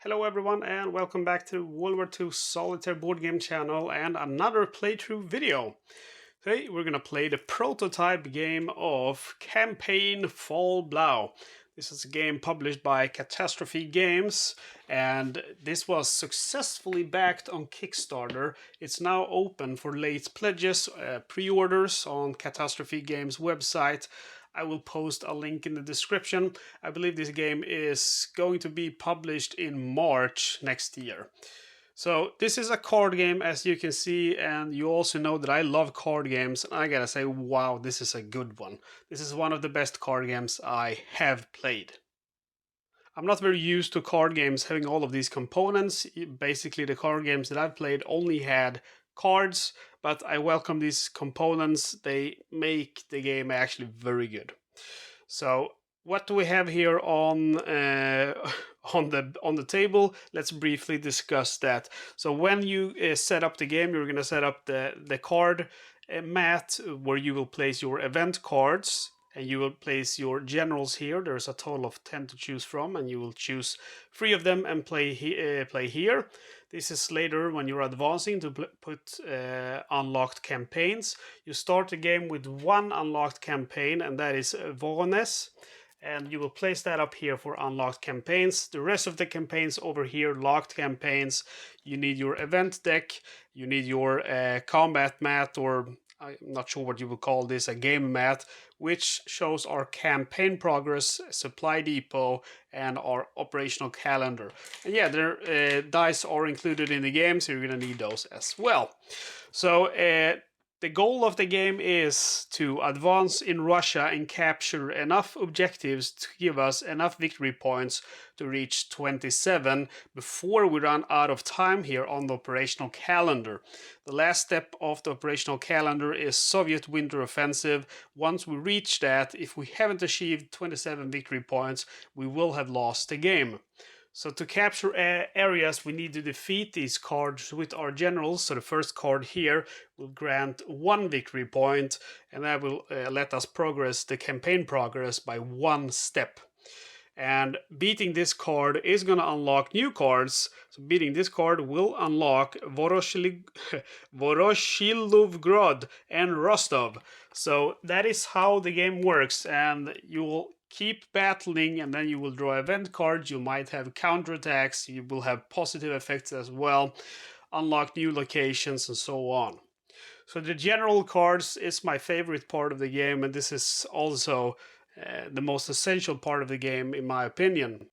Hello everyone and welcome back to World War II Solitaire board game channel and another playthrough video. Today we're gonna play the prototype game of Campaign Fall Blau. This is a game published by Catastrophe Games and this was successfully backed on Kickstarter. It's now open for late pledges, pre-orders on Catastrophe Games website. I will post a link in the description. I believe this game is going to be published in March next year. So this is a card game, as you can see, and you also know that I love card games, and I gotta say, wow, this is a good one. This is one of the best card games I have played. I'm not very used to card games having all of these components. Basically, the card games that I've played only had cards, but I welcome these components. They make the game actually very good. So what do we have here on on the table? Let's briefly discuss that. So when you set up the game, you're going to set up the card mat where you will place your event cards. And you will place your generals here. There's a total of 10 to choose from, and you will choose 3 of them and play here. This is later when you're advancing to put unlocked campaigns. You start the game with 1 unlocked campaign, and that is Voronezh. And you will place that up here for unlocked campaigns. The rest of the campaigns over here, locked campaigns. You need your event deck, you need your combat mat, or I'm not sure what you would call this, a game mat, which shows our campaign progress, supply depot, and our operational calendar. And yeah, their dice are included in the game, so you're going to need those as well. So the goal of the game is to advance in Russia and capture enough objectives to give us enough victory points to reach 27 before we run out of time here on the operational calendar. The last step of the operational calendar is Soviet Winter Offensive. Once we reach that, if we haven't achieved 27 victory points, we will have lost the game. So to capture areas, we need to defeat these cards with our generals. So the first card here will grant 1 victory point, and that will let us progress the campaign progress by 1 step. And beating this card is going to unlock new cards. So beating this card will unlock Voroshilovgrad and Rostov. So that is how the game works, and you will keep battling, and then you will draw event cards. You might have counterattacks, you will have positive effects as well, unlock new locations, and so on. So the general cards is my favorite part of the game, and this is also the most essential part of the game in my opinion.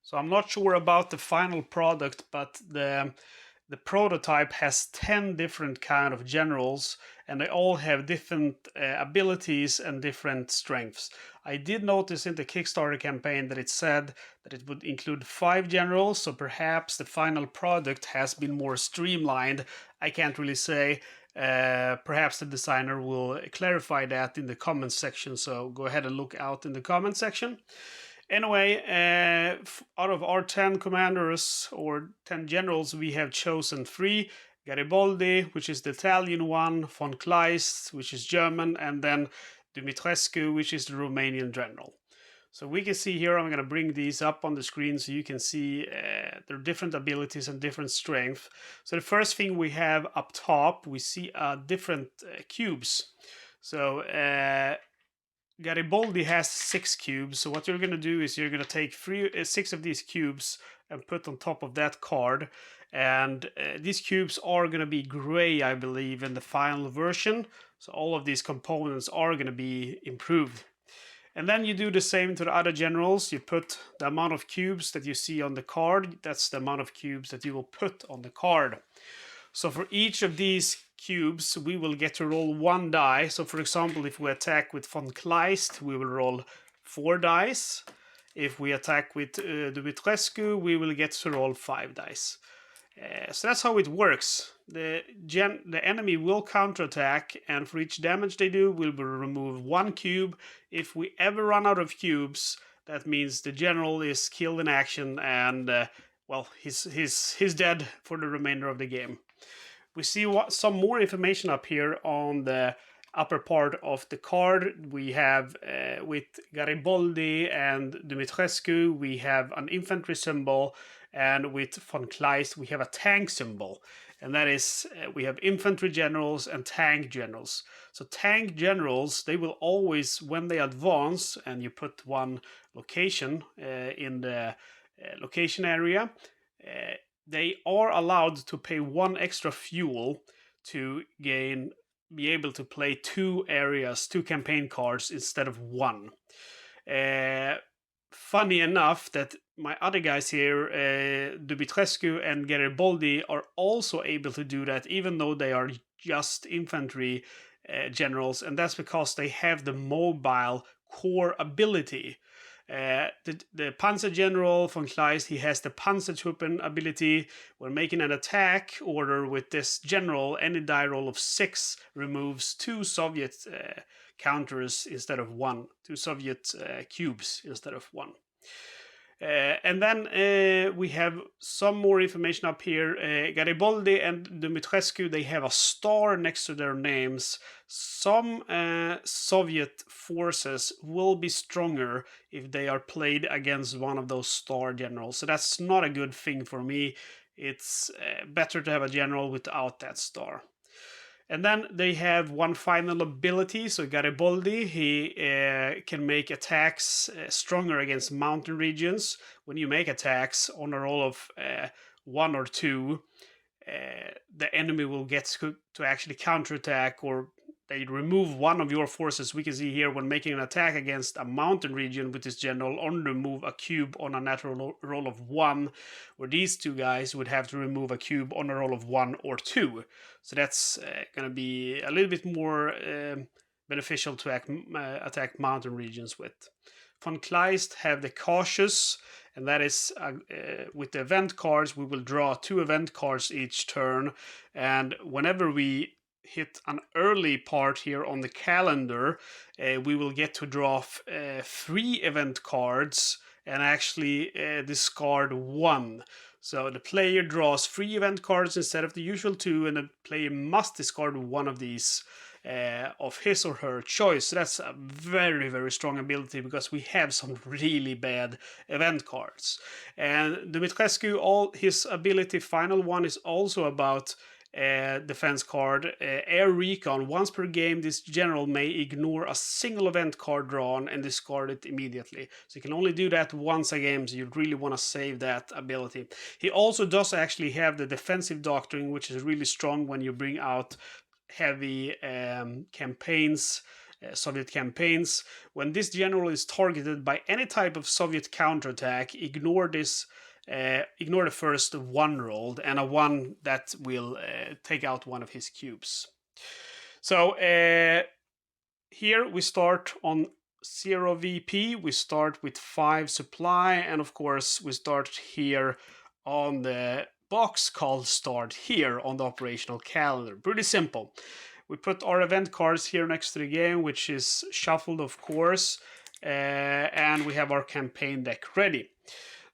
So I'm not sure about the final product, but the prototype has 10 different kind of generals, and they all have different abilities and different strengths. I did notice in the Kickstarter campaign that it said that it would include 5 generals, so perhaps the final product has been more streamlined. I can't really say. Perhaps the designer will clarify that in the comments section, so go ahead and look out in the comment section. Anyway, out of our 10 commanders or 10 generals, we have chosen 3. Garibaldi, which is the Italian one, von Kleist, which is German, and then Dumitrescu, which is the Romanian general. So we can see here, I'm going to bring these up on the screen so you can see their different abilities and different strength. So the first thing we have up top, we see different cubes. So Garibaldi has 6 cubes, so what you're going to do is you're going to take 6 of these cubes and put on top of that card. And these cubes are going to be gray, I believe, in the final version. So all of these components are going to be improved. And then you do the same to the other generals. You put the amount of cubes that you see on the card. That's the amount of cubes that you will put on the card. So for each of these cubes, we will get to roll 1 die. So for example, if we attack with von Kleist, we will roll 4 dice. If we attack with Dumitrescu, we will get to roll 5 dice. So that's how it works. The enemy will counterattack, and for each damage they do, we will remove 1 cube. If we ever run out of cubes, that means the general is killed in action, and well, he's dead for the remainder of the game. We see some more information up here on the upper part of the card. We have with Garibaldi and Dumitrescu, we have an infantry symbol, And with von Kleist, we have a tank symbol. And that is, we have infantry generals and tank generals. So tank generals, they will always, when they advance, and you put one location in the location area, they are allowed to pay 1 extra fuel to be able to play 2 areas, 2 campaign cards instead of 1. Funny enough that my other guys here, Dumitrescu and Garibaldi, are also able to do that, even though they are just infantry generals, and that's because they have the mobile core ability. The Panzer General von Kleist, he has the Panzertruppen ability. When making an attack order with this general, any die roll of 6 removes 2 Soviet counters instead of 1, 2 Soviet cubes instead of 1. And then we have some more information up here. Garibaldi and Dumitrescu, they have a star next to their names. Some Soviet forces will be stronger if they are played against one of those star generals. So that's not a good thing for me. It's better to have a general without that star. And then they have one final ability. So Garibaldi, he can make attacks stronger against mountain regions. When you make attacks on a roll of 1 or 2, the enemy will get to actually counterattack, or they remove one of your forces. We can see here when making an attack against a mountain region with this general, on remove a cube on a natural roll of 1, where these 2 guys would have to remove a cube on a roll of 1 or 2. So that's going to be a little bit more beneficial to attack mountain regions with. Von Kleist have the cautious, and that is with the event cards, we will draw 2 event cards each turn, and whenever we hit an early part here on the calendar, we will get to draw 3 event cards and actually discard 1. So the player draws 3 event cards instead of the usual 2, and the player must discard 1 of these of his or her choice. So that's a very, very strong ability, because we have some really bad event cards. And Dumitrescu, all his ability, final one, is also about defense card, Air Recon. Once per game, this general may ignore a single event card drawn and discard it immediately. So you can only do that once a game, so you really want to save that ability. He also does actually have the defensive doctrine, which is really strong when you bring out heavy campaigns, Soviet campaigns. When this general is targeted by any type of Soviet counterattack, ignore this. Ignore the first 1 rolled, and a 1 that will take out 1 of his cubes. So here we start on 0 VP. We start with 5 supply, and of course we start here on the box called Start Here on the operational calendar. Pretty simple. We put our event cards here next to the game, which is shuffled, of course, and we have our campaign deck ready.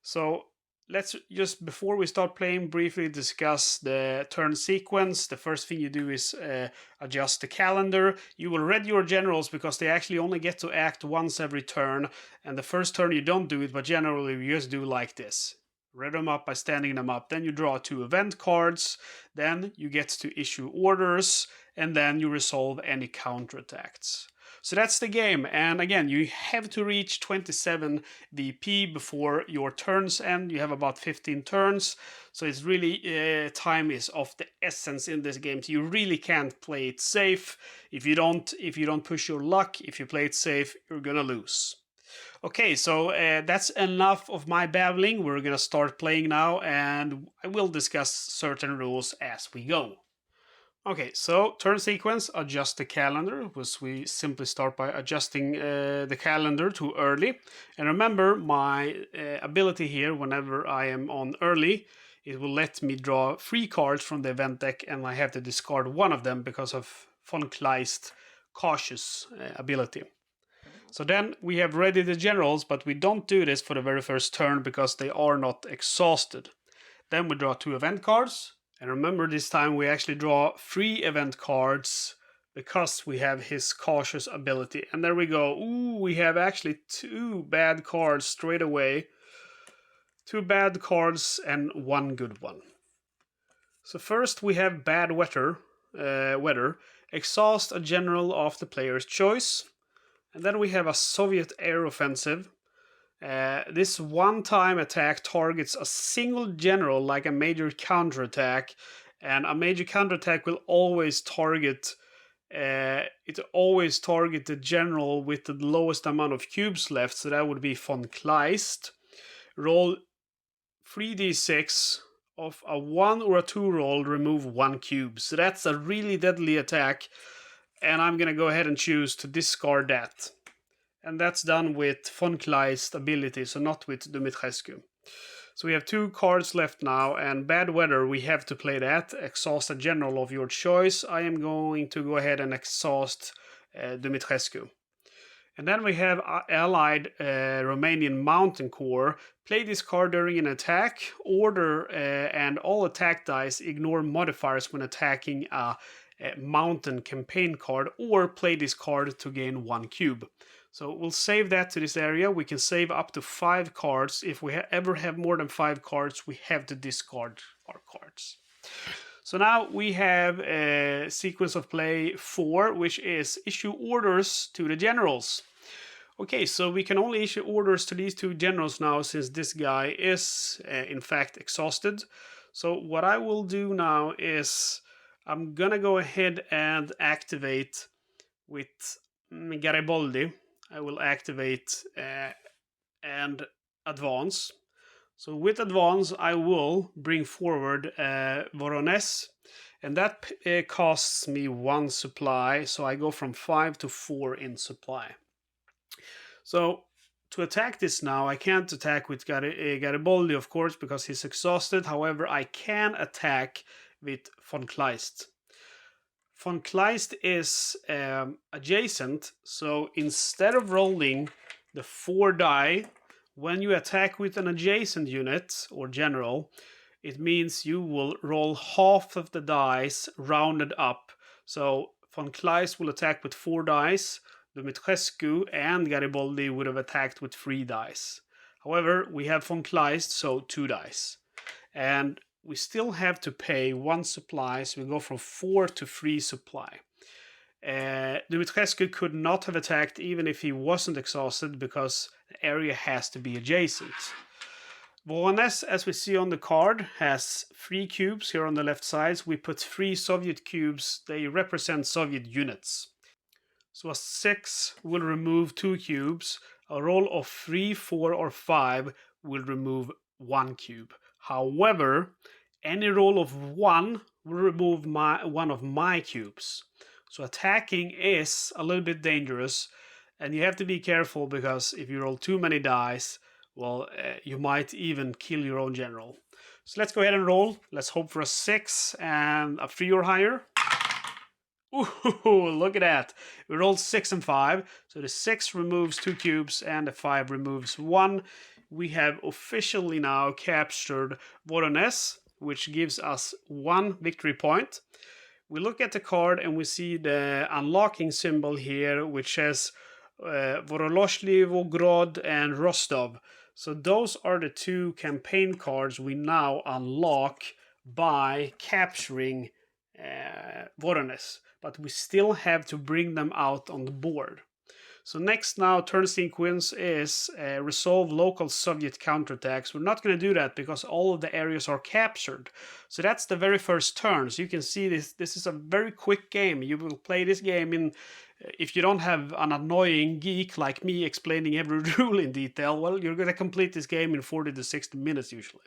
So let's just, before we start playing, briefly discuss the turn sequence. The first thing you do is adjust the calendar. You will read your generals, because they actually only get to act once every turn, and the first turn you don't do it, but generally you just do like this. Read them up by standing them up. Then you draw 2 event cards. Then you get to issue orders, and then you resolve any counterattacks. So that's the game, and again, you have to reach 27 VP before your turns end. You have about 15 turns, so it's really time is of the essence in this game. So you really can't play it safe. If you don't push your luck, if you play it safe, you're gonna lose. Okay, so that's enough of my babbling. We're gonna start playing now, and I will discuss certain rules as we go. Okay, so turn sequence, adjust the calendar, because we simply start by adjusting the calendar to early. And remember, my ability here, whenever I am on early, it will let me draw 3 cards from the event deck, and I have to discard 1 of them because of von Kleist's cautious ability. So then we have ready the generals, but we don't do this for the very first turn because they are not exhausted. Then we draw 2 event cards. And remember, this time we actually draw 3 event cards because we have his cautious ability. And there we go. Ooh, we have actually 2 bad cards straight away. 2 bad cards and 1 good one. So first we have Bad Weather. Exhaust a general of the player's choice. And then we have a Soviet air offensive. This one-time attack targets a single general like a major counterattack. And a major counterattack will always target the general with the lowest amount of cubes left, so that would be von Kleist. Roll 3d6 of a 1 or a 2 roll, remove 1 cube. So that's a really deadly attack, and I'm gonna go ahead and choose to discard that. And that's done with von Kleist ability, so not with Dumitrescu. So we have 2 cards left now, and Bad Weather, we have to play that. Exhaust a general of your choice. I am going to go ahead and exhaust Dumitrescu. And then we have Allied Romanian Mountain Corps. Play this card during an attack. Order and all attack dice ignore modifiers when attacking a mountain campaign card, or play this card to gain 1 cube. So we'll save that to this area. We can save up to 5 cards. If we ever have more than 5 cards, we have to discard our cards. So now we have a sequence of play 4, which is issue orders to the generals. Okay, so we can only issue orders to these 2 generals now, since this guy is in fact exhausted. So what I will do now is I'm gonna go ahead and activate with Garibaldi. I will activate and advance. So with advance, I will bring forward Voronezh, and that costs me 1 supply, so I go from 5 to 4 in supply. So to attack this now, I can't attack with Garibaldi, of course, because he's exhausted. However, I can attack with von Kleist. Von Kleist is adjacent, so instead of rolling the 4 die, when you attack with an adjacent unit or general, it means you will roll half of the dice rounded up. So von Kleist will attack with 4 dice, Dumitrescu and Garibaldi would have attacked with 3 dice. However, we have von Kleist, so 2 dice. And we still have to pay 1 supply, so we go from 4 to 3 supply. Dumitrescu could not have attacked even if he wasn't exhausted, because the area has to be adjacent. Voronezh, as we see on the card, has 3 cubes here on the left side. We put 3 Soviet cubes. They represent Soviet units. So a 6 will remove 2 cubes. A roll of 3, 4, or 5 will remove 1 cube. However, any roll of 1 will remove 1 of my cubes. So attacking is a little bit dangerous, and you have to be careful, because if you roll too many dice, well, you might even kill your own general. So let's go ahead and roll. Let's hope for a 6 and a 3 or higher. Ooh, look at that. We rolled 6 and 5. So the 6 removes 2 cubes and the 5 removes 1. We have officially now captured Voronezh, which gives us 1 victory point. We look at the card and we see the unlocking symbol here, which says Voroloshli, Volgograd, and Rostov. So those are the 2 campaign cards we now unlock by capturing Voronezh. But we still have to bring them out on the board. So next now, turn sequence is resolve local Soviet counterattacks. We're not going to do that because all of the areas are captured. So that's the very first turn. So you can see this is a very quick game. You will play this game in, if you don't have an annoying geek like me explaining every rule in detail, well, you're going to complete this game in 40 to 60 minutes usually.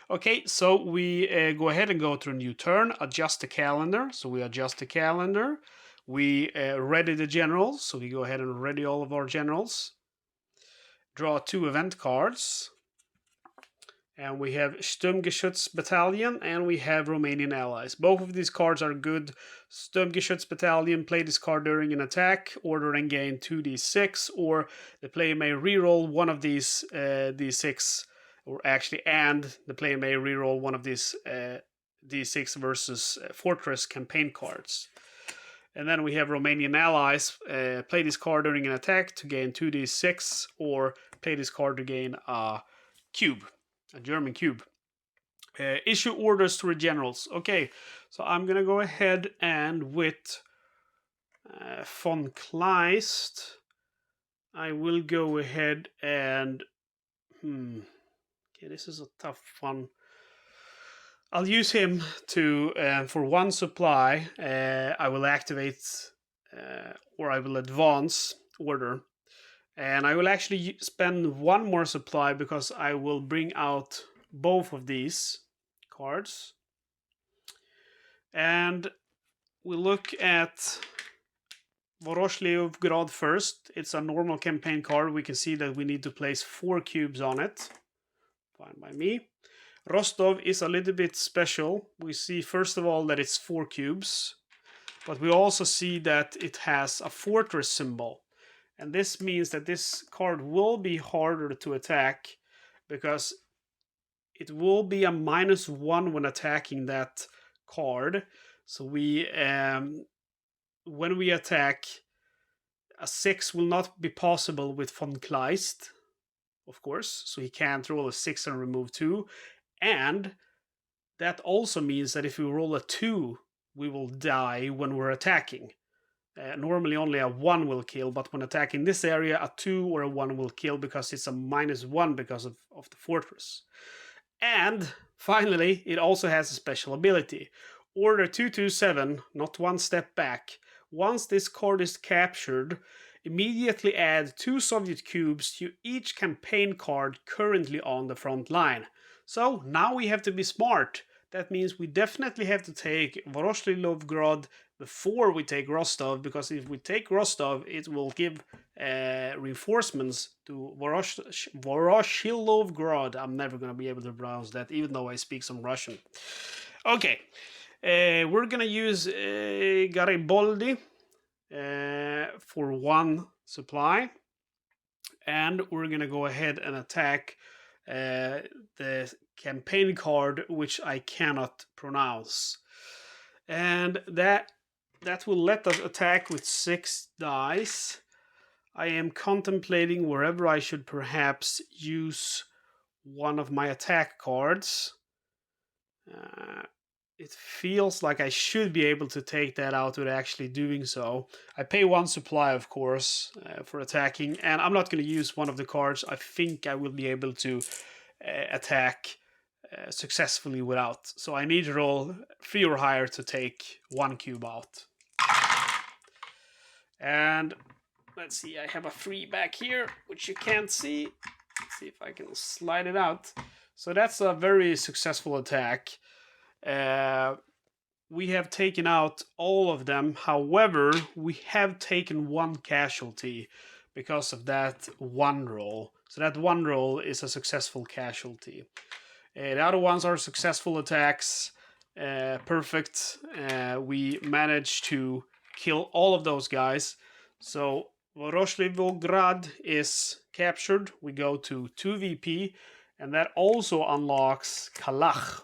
Okay, so we go ahead and go to a new turn, adjust the calendar. So we adjust the calendar. We ready the generals, so we go ahead and ready all of our generals. Draw 2 event cards. And we have Sturmgeschütz Battalion, and we have Romanian Allies. Both of these cards are good. Sturmgeschütz Battalion, play this card during an attack, order and gain 2d6, or the player may reroll one of these d6, or actually, and the player may reroll one of these d6 versus Fortress campaign cards. And then we have Romanian Allies, play this card during an attack to gain 2d6, or play this card to gain a cube. a German cube. Issue orders to the generals. Okay, so I'm gonna go ahead and with von Kleist, I will go ahead and okay, this is a tough one. I'll use him to for one supply. I will activate or I will advance order, and I will actually spend one more supply because I will bring out both of these cards. And we look at Voroshlivgrad first. It's a normal campaign card. We can see that we need to place 4 cubes on it. Fine by me. Rostov is a little bit special. We see first of all that it's 4 cubes, but we also see that it has a fortress symbol. And this means that this card will be harder to attack because it will be a -1 when attacking that card. So we, when we attack, a 6 will not be possible with von Kleist, of course. So he can't roll a 6 and remove 2. And that also means that if we roll a 2, we will die when we're attacking. Normally only a 1 will kill, but when attacking this area, a 2 or a 1 will kill because it's a -1 because of the fortress. And finally, it also has a special ability. Order 227, not one step back. Once this card is captured, immediately add 2 Soviet cubes to each campaign card currently on the front line. So now we have to be smart. That means we definitely have to take Voroshilovgrad before we take Rostov, because if we take Rostov, it will give reinforcements to Voroshilovgrad. I'm never going to be able to pronounce that, even though I speak some Russian. Okay, we're going to use Garibaldi for 1 supply, and we're going to go ahead and attack the campaign card, which I cannot pronounce, and that will let us attack with 6 dice. I am contemplating wherever I should perhaps use one of my attack cards. It feels like I should be able to take that out without actually doing so. I pay 1 supply, of course, for attacking, and I'm not going to use one of the cards. I think I will be able to attack successfully without. So I need to roll 3 or higher to take 1 cube out. And let's see, I have a 3 back here, which you can't see. Let's see if I can slide it out. So that's a very successful attack. We have taken out all of them. However, we have taken 1 casualty because of that 1 roll. So that 1 roll is a successful casualty. The other ones are successful attacks. Perfect. We managed to kill all of those guys. So Voroshlivograd is captured. We go to 2 VP, and that also unlocks Kalach.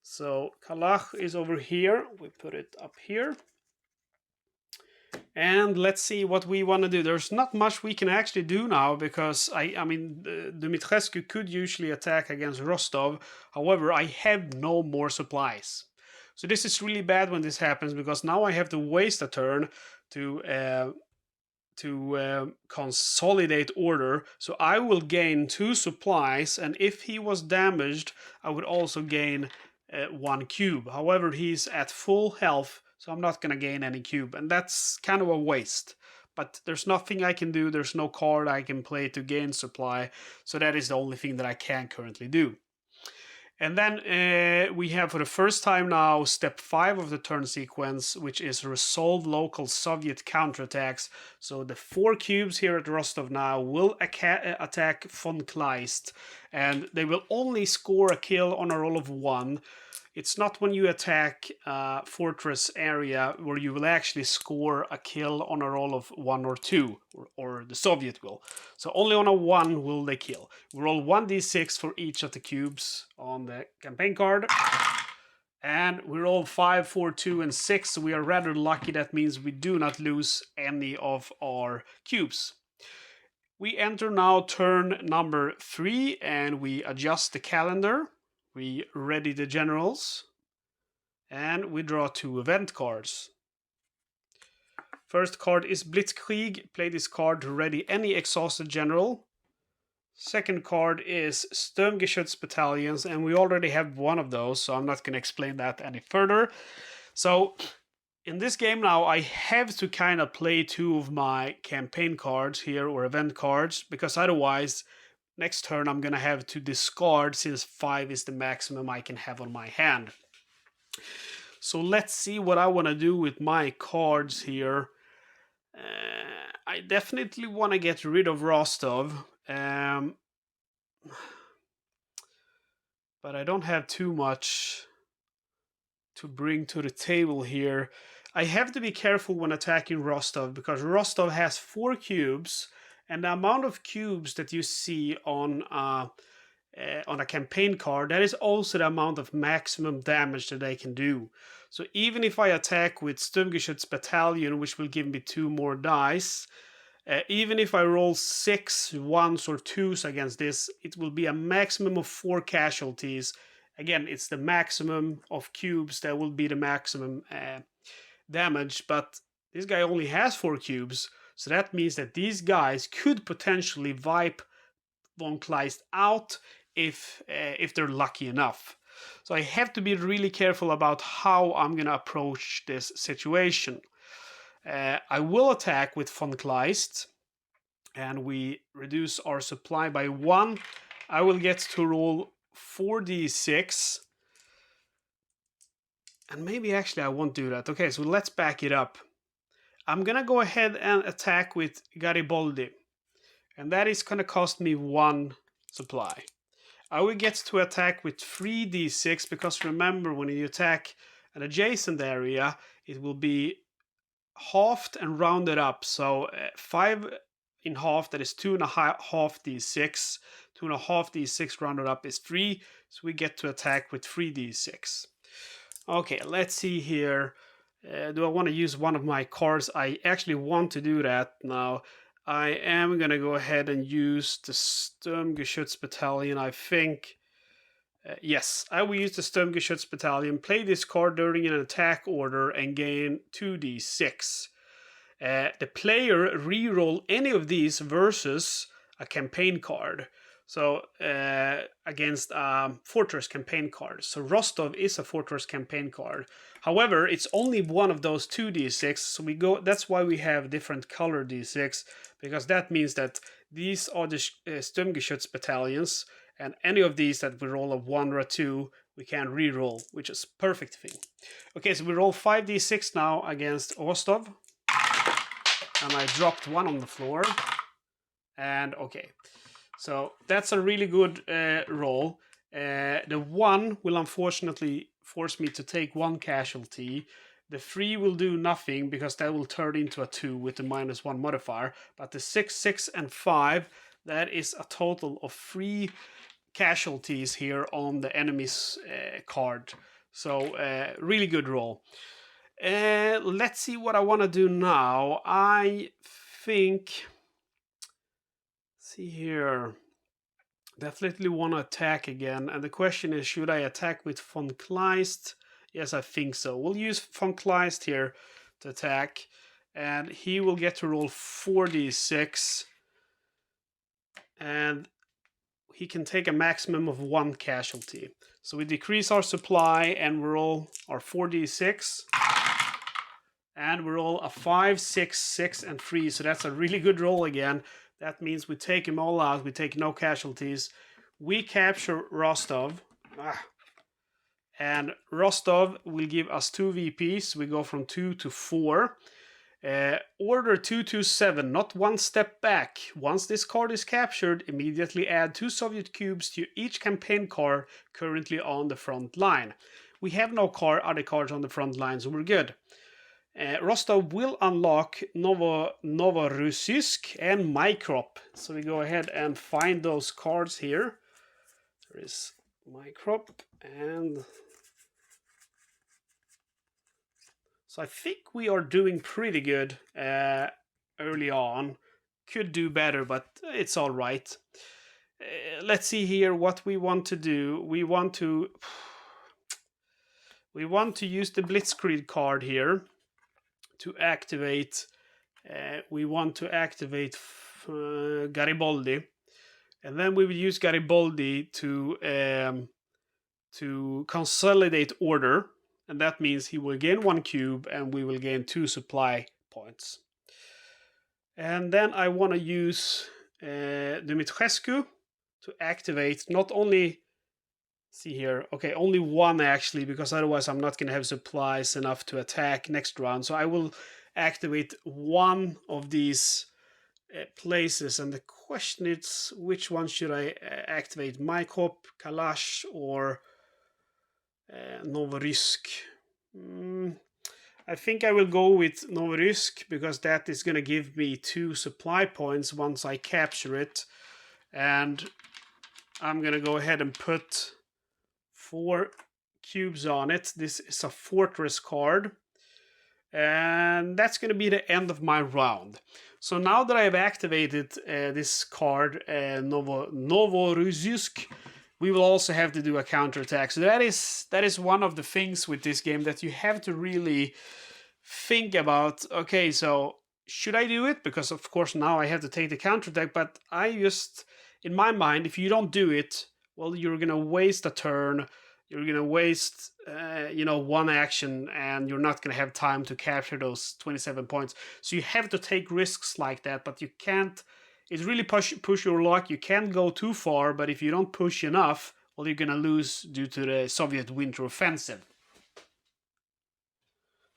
So Kalach is over here. We put it up here. And let's see what we want to do. There's not much we can actually do now because I mean, Dumitrescu could usually attack against Rostov. However, I have no more supplies. So this is really bad when this happens because now I have to waste a turn to consolidate order. So I will gain 2 supplies, and if he was damaged, I would also gain 1 cube. However, he's at full health, so I'm not going to gain any cube, and that's kind of a waste. But there's nothing I can do. There's no card I can play to gain supply, so that is the only thing that I can currently do. And then we have, for the first time now, step 5 of the turn sequence, which is resolve local Soviet counterattacks. So the 4 cubes here at Rostov now will attack von Kleist, and they will only score a kill on a roll of 1. It's not when you attack a fortress area where you will actually score a kill on a roll of 1 or 2, or the Soviet will. So only on a 1 will they kill. We roll 1d6 for each of the cubes on the campaign card. And we roll 5, 4, 2, and 6. So we are rather lucky. That means we do not lose any of our cubes. We enter now turn number 3 and we adjust the calendar. We ready the generals and we draw 2 event cards. First card is Blitzkrieg. Play this card to ready any exhausted general. Second card is Sturmgeschütz battalions, and we already have one of those, so I'm not going to explain that any further. So in this game now, I have to kind of play 2 of my campaign cards here, or event cards, because otherwise next turn I'm going to have to discard, since 5 is the maximum I can have on my hand. So let's see what I want to do with my cards here. I definitely want to get rid of Rostov. But I don't have too much to bring to the table here. I have to be careful when attacking Rostov, because Rostov has 4 cubes, and the amount of cubes that you see on a campaign card, that is also the amount of maximum damage that they can do. So even if I attack with Sturmgeschütz battalion, which will give me 2 more dice, even if I roll 6 1s or 2s against this, it will be a maximum of 4 casualties. Again, it's the maximum of cubes that will be the maximum damage, but this guy only has 4 cubes, so that means that these guys could potentially wipe von Kleist out if they're lucky enough. So I have to be really careful about how I'm going to approach this situation. I will attack with von Kleist, and we reduce our supply by 1. I will get to roll 4d6. And maybe actually I won't do that. Okay, so let's back it up. I'm going to go ahead and attack with Garibaldi. And that is going to cost me 1 supply. I will get to attack with 3d6, because remember, when you attack an adjacent area, it will be halved and rounded up. So 5 in half, that is 2.5 d6. 2.5 d6 rounded up is 3. So we get to attack with 3d6. Okay, let's see here. Do I want to use one of my cards? I actually want to do that now. I am going to go ahead and use the Sturmgeschütz battalion, I think. Yes, I will use the Sturmgeschütz battalion. Play this card during an attack order and gain 2d6. The player reroll any of these versus a campaign card. So against Fortress campaign card. So Rostov is a Fortress campaign card. However, it's only one of those 2d6. So we go. That's why we have different color d6, because that means that these are the Sturmgeschütz battalions, and any of these that we roll a 1 or a 2, we can re-roll, which is perfect thing. Okay, so we roll 5d6 now against Rostov, and I dropped 1 on the floor. And okay. So that's a really good roll. The 1 will unfortunately force me to take 1 casualty. The 3 will do nothing, because that will turn into a 2 with the -1 modifier. But the 6, 6, and 5, that is a total of 3 casualties here on the enemy's card. So really good roll. Let's see what I want to do now. I think... see here. Definitely want to attack again. And the question is, should I attack with von Kleist? Yes, I think so. We'll use von Kleist here to attack. And he will get to roll 4d6. And he can take a maximum of 1 casualty. So we decrease our supply and we roll our 4d6. And we roll a 5, 6, 6, and 3. So that's a really good roll again. That means we take him all out. We take no casualties. We capture Rostov. And Rostov will give us 2 VPs. We go from 2 to 4. Order 227, not 1 step back. Once this card is captured, immediately add 2 Soviet cubes to each campaign card currently on the front line. We have no other cards on the front line, so we're good. Rostov will unlock Novorossiysk and Mykrop. So we go ahead and find those cards here. There is Mykrop, and so I think we are doing pretty good early on. could do better, but it's all right. Let's see here what we want to do. We want to use the Blitzkrieg card here to activate. We want to activate Garibaldi, and then we will use Garibaldi to consolidate order, and that means he will gain 1 cube and we will gain 2 supply points. And then I want to use Dumitrescu to activate not only, see here, okay, only 1 actually, because otherwise I'm not going to have supplies enough to attack next round. So I will activate 1 of these places, and the question is, which one should I activate? Maikop, Kalash, or Novorossiysk? I think I will go with Novorossiysk, because that is going to give me 2 supply points once I capture it. And I'm going to go ahead and put 4 cubes on it. This is a fortress card. And that's going to be the end of my round. So now that I have activated this card, Novorossiysk, we will also have to do a counterattack. So that is one of the things with this game that you have to really think about. Okay, so should I do it? Because of course now I have to take the counterattack, but I just, in my mind, if you don't do it, well, you're going to waste a turn. You're going to waste, 1 action, and you're not going to have time to capture those 27 points. So you have to take risks like that, but you can't. It's really push your luck. You can't go too far, but if you don't push enough, well, you're going to lose due to the Soviet winter offensive.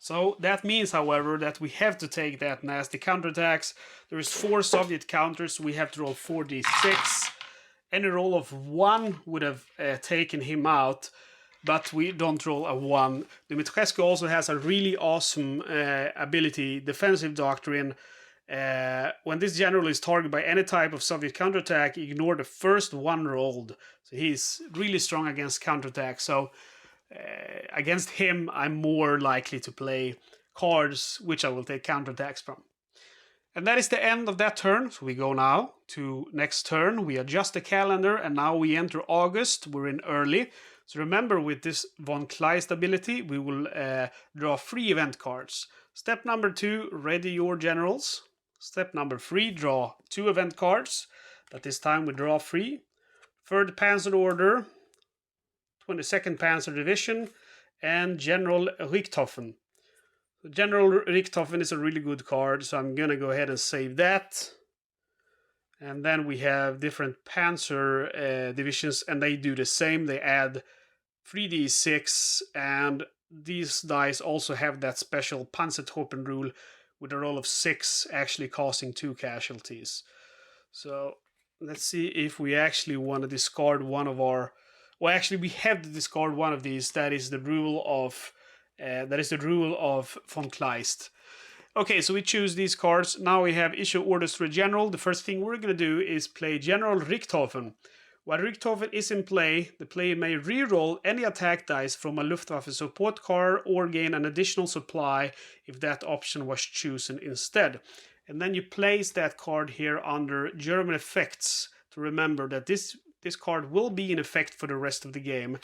So that means, however, that we have to take that nasty counterattacks. There is 4 Soviet counters. We have to roll 4d6. Any roll of 1 would have taken him out, but we don't roll a 1. Dumitrescu also has a really awesome ability, Defensive Doctrine. When this general is targeted by any type of Soviet counterattack, ignore the first 1 rolled. So he's really strong against counterattack. So against him, I'm more likely to play cards which I will take counterattacks from. And that is the end of that turn. So we go now to next turn. We adjust the calendar, and now we enter August. We're in early. So remember, with this von Kleist ability, we will draw 3 event cards. Step number 2, ready your generals. Step number 3, draw 2 event cards. But this time we draw 3. 3rd Panzer Order, 22nd Panzer Division, and General Richthofen. General Richthofen is a really good card, so I'm going to go ahead and save that. And then we have different Panzer divisions, and they do the same. They add 3d6, and these dice also have that special Panzertruppen rule with a roll of 6 actually causing 2 casualties. So let's see if we actually want to discard one of our... Well, actually, we have to discard one of these. That is the rule of von Kleist. Okay, so we choose these cards. Now we have issue orders to a general. The first thing we're going to do is play General Richthofen. While Richthofen is in play, the player may re-roll any attack dice from a Luftwaffe support card or gain an additional supply if that option was chosen instead. And then you place that card here under German effects to remember that this card will be in effect for the rest of the game.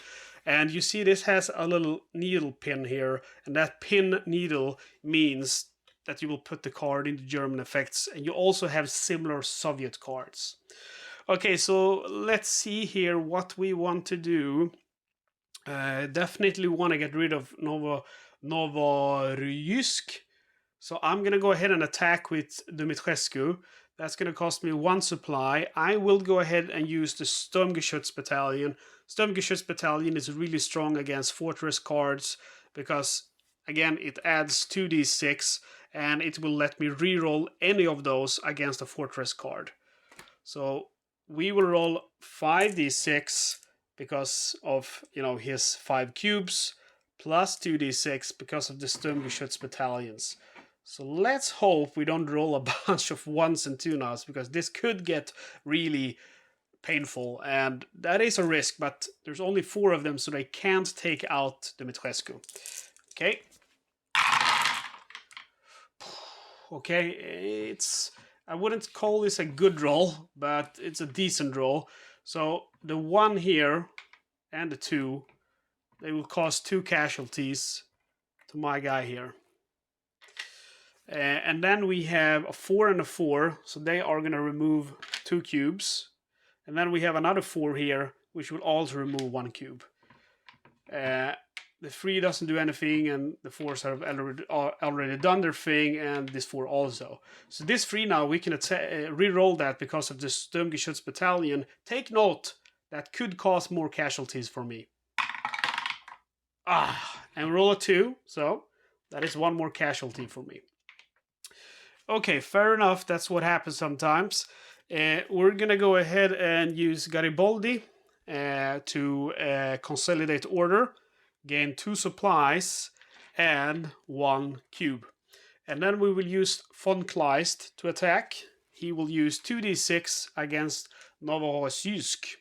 And you see this has a little needle pin here, and that pin needle means that you will put the card into German effects, and you also have similar Soviet cards. Okay, so let's see here what we want to do. Definitely want to get rid of Novorossiysk. So I'm going to go ahead and attack with Dumitrescu. That's going to cost me 1 supply. I will go ahead and use the Sturmgeschütz Battalion. Sturmgeschütz Battalion is really strong against fortress cards because, again, it adds 2d6 and it will let me reroll any of those against a fortress card. So we will roll 5d6 because of, his 5 cubes, plus 2d6 because of the Sturmgeschütz Battalions. So let's hope we don't roll a bunch of 1s and 2s, because this could get really painful, and that is a risk, but there's only 4 of them, so they can't take out Dumitrescu. Okay. Okay, it's I wouldn't call this a good roll, but it's a decent roll. So the 1 here and the 2, they will cause 2 casualties to my guy here. And then we have a 4 and a 4, so they are going to remove 2 cubes. And then we have another 4 here, which will also remove 1 cube. The 3 doesn't do anything, and the 4s have already done their thing, and this 4 also. So this 3 now, we can re-roll that because of the Sturmgeschütz battalion. Take note, that could cause more casualties for me. And roll a 2, so that is 1 more casualty for me. Okay, fair enough, that's what happens sometimes. We're gonna go ahead and use Garibaldi to consolidate order, gain 2 supplies and 1 cube. And then we will use von Kleist to attack. He will use 2d6 against Novorossiysk.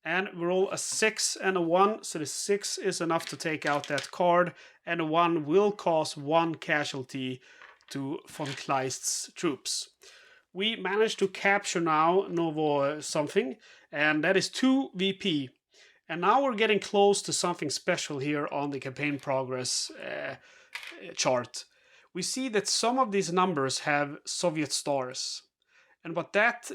And we roll a 6 and a 1, so the 6 is enough to take out that card, and a 1 will cause 1 casualty to von Kleist's troops. We managed to capture now Novo something, and that is 2 VP. And now we're getting close to something special here on the campaign progress chart. We see that some of these numbers have Soviet stars. And what that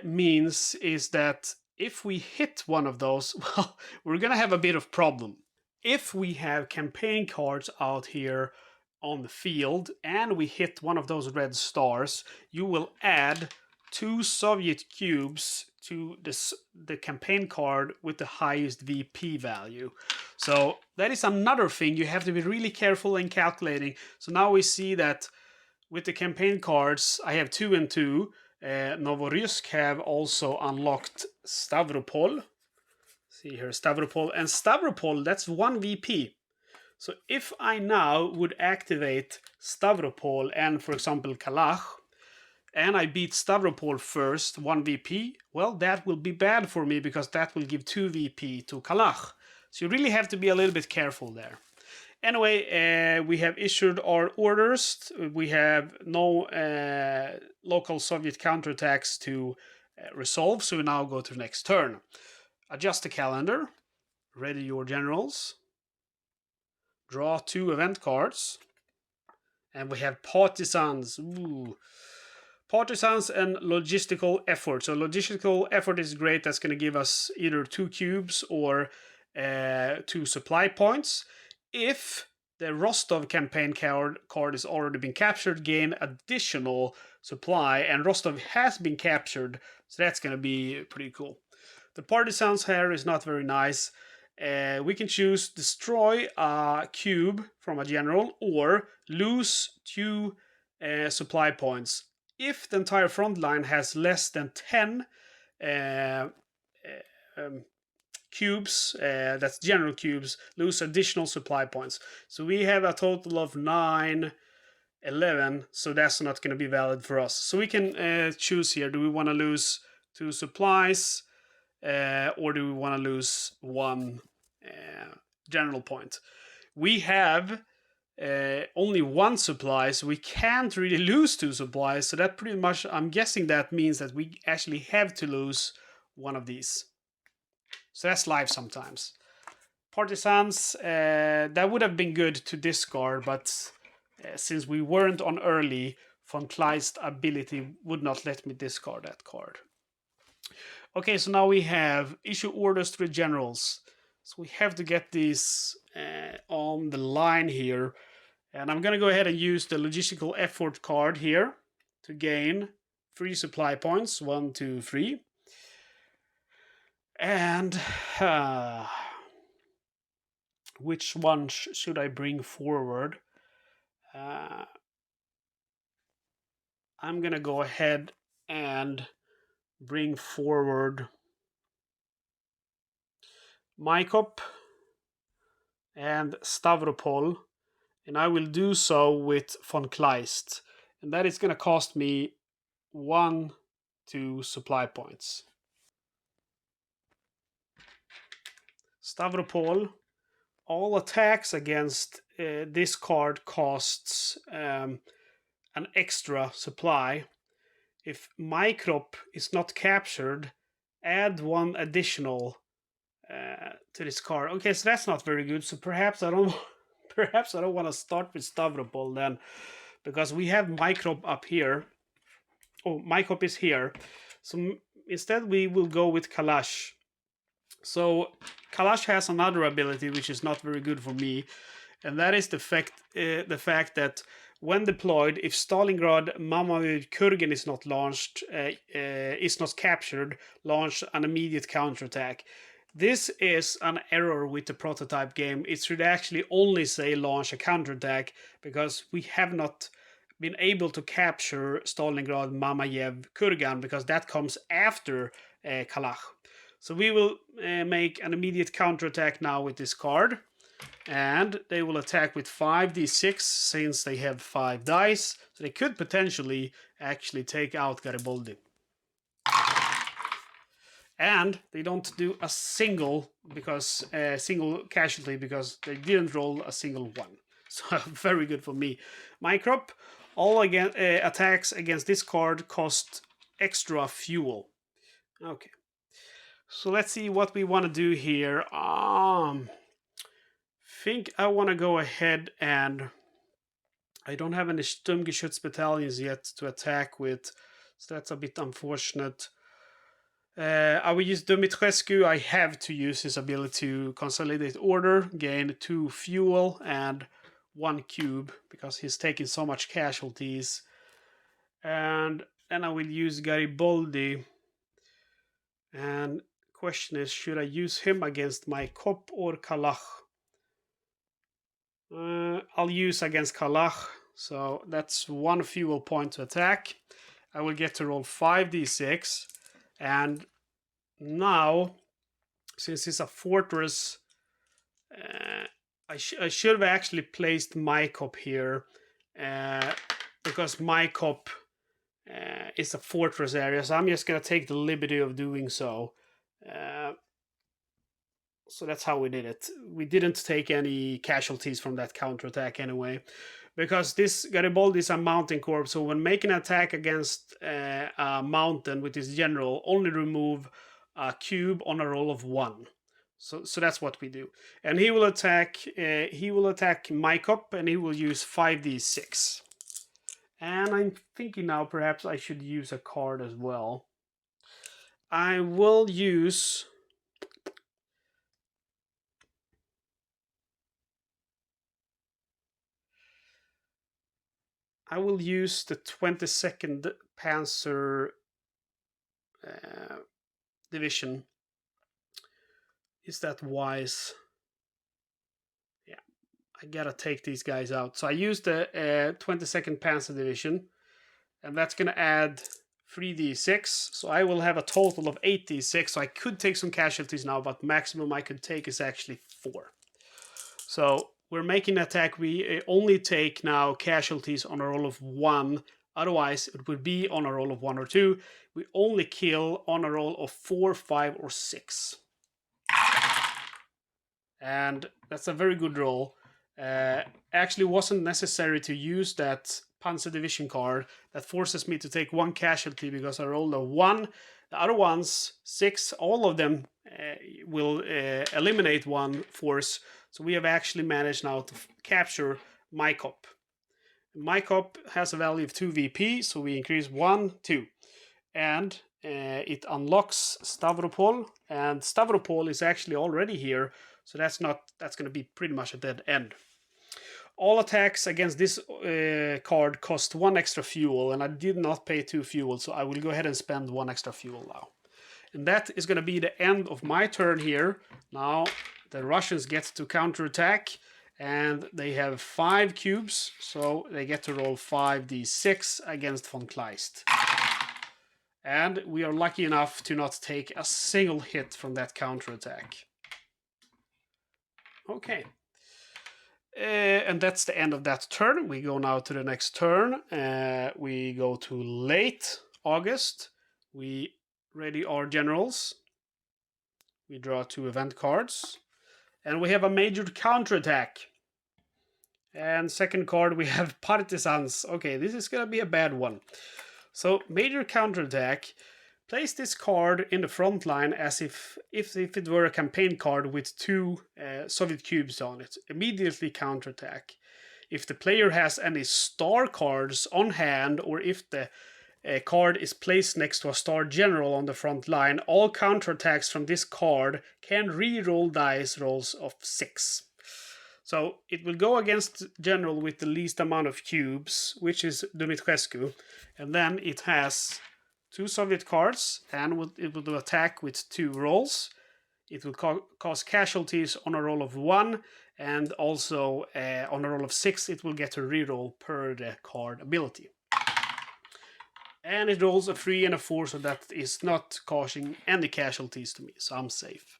means is that if we hit one of those, well, we're gonna have a bit of problem. If we have campaign cards out here on the field and we hit one of those red stars, you will add 2 Soviet cubes to the campaign card with the highest VP value. So that is another thing you have to be really careful in calculating. So now we see that with the campaign cards, I have 2 and 2. Novorossiysk have also unlocked Stavropol. See here, Stavropol. And Stavropol, that's 1 VP. So if I now would activate Stavropol and, for example, Kalach, and I beat Stavropol first, 1 VP, well, that will be bad for me because that will give 2 VP to Kalach. So you really have to be a little bit careful there. Anyway, we have issued our orders. We have no local Soviet counterattacks to resolve, so we now go to the next turn. Adjust the calendar, ready your generals. Draw 2 event cards. And we have partisans. Ooh. Partisans and logistical effort. So logistical effort is great. That's going to give us either 2 cubes or 2 supply points. If the Rostov campaign card has already been captured, gain additional supply. And Rostov has been captured, so that's going to be pretty cool. The partisans here is not very nice. We can choose destroy a cube from a general or lose 2 supply points. If the entire front line has less than 10 cubes, that's general cubes, lose additional supply points. So we have a total of 9, 11, so that's not going to be valid for us. So we can choose here, do we want to lose 2 supplies? Or do we want to lose 1 general point? We have only 1 supply, so we can't really lose 2 supplies. So that pretty much, I'm guessing that means that we actually have to lose 1 of these. So that's life sometimes. Partisans, that would have been good to discard, but since we weren't on early, von Kleist's ability would not let me discard that card. Okay, so now we have issue orders to the generals. So we have to get these on the line here. And I'm going to go ahead and use the logistical effort card here to gain 3 supply points. 1, 2, 3. And which one should I bring forward? I'm going to go ahead and bring forward Maikop and Stavropol, and I will do so with von Kleist, and that is going to cost me 1, 2 supply points. Stavropol, all attacks against this card costs an extra supply. If my crop is not captured, add one additional to this card. Okay, so that's not very good. So perhaps I don't want to start with Stavropol then, because we have my crop up here. Oh, my crop is here. So instead we will go with Kalash. So Kalash has another ability which is not very good for me, and that is the fact that when deployed, if Stalingrad Mamavid Kurgan is not launched, is not captured, launch an immediate counterattack. This is an error with the prototype game. It should actually only say launch a counterattack, because we have not been able to capture Stalingrad Mamayev Kurgan, because that comes after Kalach. So we will make an immediate counterattack now with this card. And they will attack with 5d6 since they have 5 dice. So they could potentially actually take out Garibaldi. And they don't do a single casualty because they didn't roll a single one. So very good for me. My crop, all attacks against this card cost extra fuel. Okay. So let's see what we want to do here. Think I want to go ahead and I don't have any Sturmgeschütz battalions yet to attack with, so that's a bit unfortunate. I will use Dumitrescu. I have to use his ability to consolidate order, gain 2 fuel and 1 cube because he's taking so much casualties. And then I will use Garibaldi. And question is, should I use him against my Kop or Kalach? I'll use against Kalach, so that's 1 fuel point to attack. I will get to roll 5d6, and now, since it's a fortress, I should have actually placed my cop here, because my cop is a fortress area, so I'm just gonna take the liberty of doing so. So that's how we did it. We didn't take any casualties from that counterattack anyway, because this Garibaldi is a mountain corps, so when making an attack against a mountain with his general, only remove a cube on a roll of 1. So that's what we do. And he will attack my cop, and he will use 5d6. And I'm thinking now perhaps I should use a card as well. I will use... the 22nd Panzer Division. Is that wise? Yeah, I gotta take these guys out. So I use the 22nd Panzer Division, and that's gonna add 3d6. So I will have a total of 8d6. So I could take some casualties now, but maximum I could take is actually 4. So we're making an attack. We only take now casualties on a roll of 1. Otherwise, it would be on a roll of 1 or 2. We only kill on a roll of 4, 5, or 6. And that's a very good roll. Actually wasn't necessary to use that Panzer Division card. That forces me to take 1 casualty because I rolled a 1. The other ones, 6, all of them will eliminate 1 force. So we have actually managed now to capture my cop. My cop has a value of 2 VP, so we increase 1, 2. And it unlocks Stavropol, and Stavropol is actually already here, so that's going to be pretty much a dead end. All attacks against this card cost 1 extra fuel, and I did not pay 2 fuel, so I will go ahead and spend 1 extra fuel now. And that is going to be the end of my turn here. Now the Russians get to counterattack, and they have 5 cubes, so they get to roll 5d6 against von Kleist. And we are lucky enough to not take a single hit from that counterattack. Okay. And that's the end of that turn. We go now to the next turn. We go to late August. We ready our generals. We draw 2 event cards. And we have a major counterattack. And second card we have Partisans. Okay, this is gonna be a bad one. So major counterattack. Place this card in the front line as if it were a campaign card with 2 Soviet cubes on it. Immediately counterattack. If the player has any star cards on hand, or if the card is placed next to a star general on the front line, all counterattacks from this card can re-roll dice rolls of 6. So it will go against general with the least amount of cubes, which is Dumitrescu, and then it has 2 Soviet cards, and it will do attack with 2 rolls. It will cause casualties on a roll of 1, and also on a roll of 6 it will get a reroll per the card ability. And it rolls a 3 and a 4, so that is not causing any casualties to me, so I'm safe.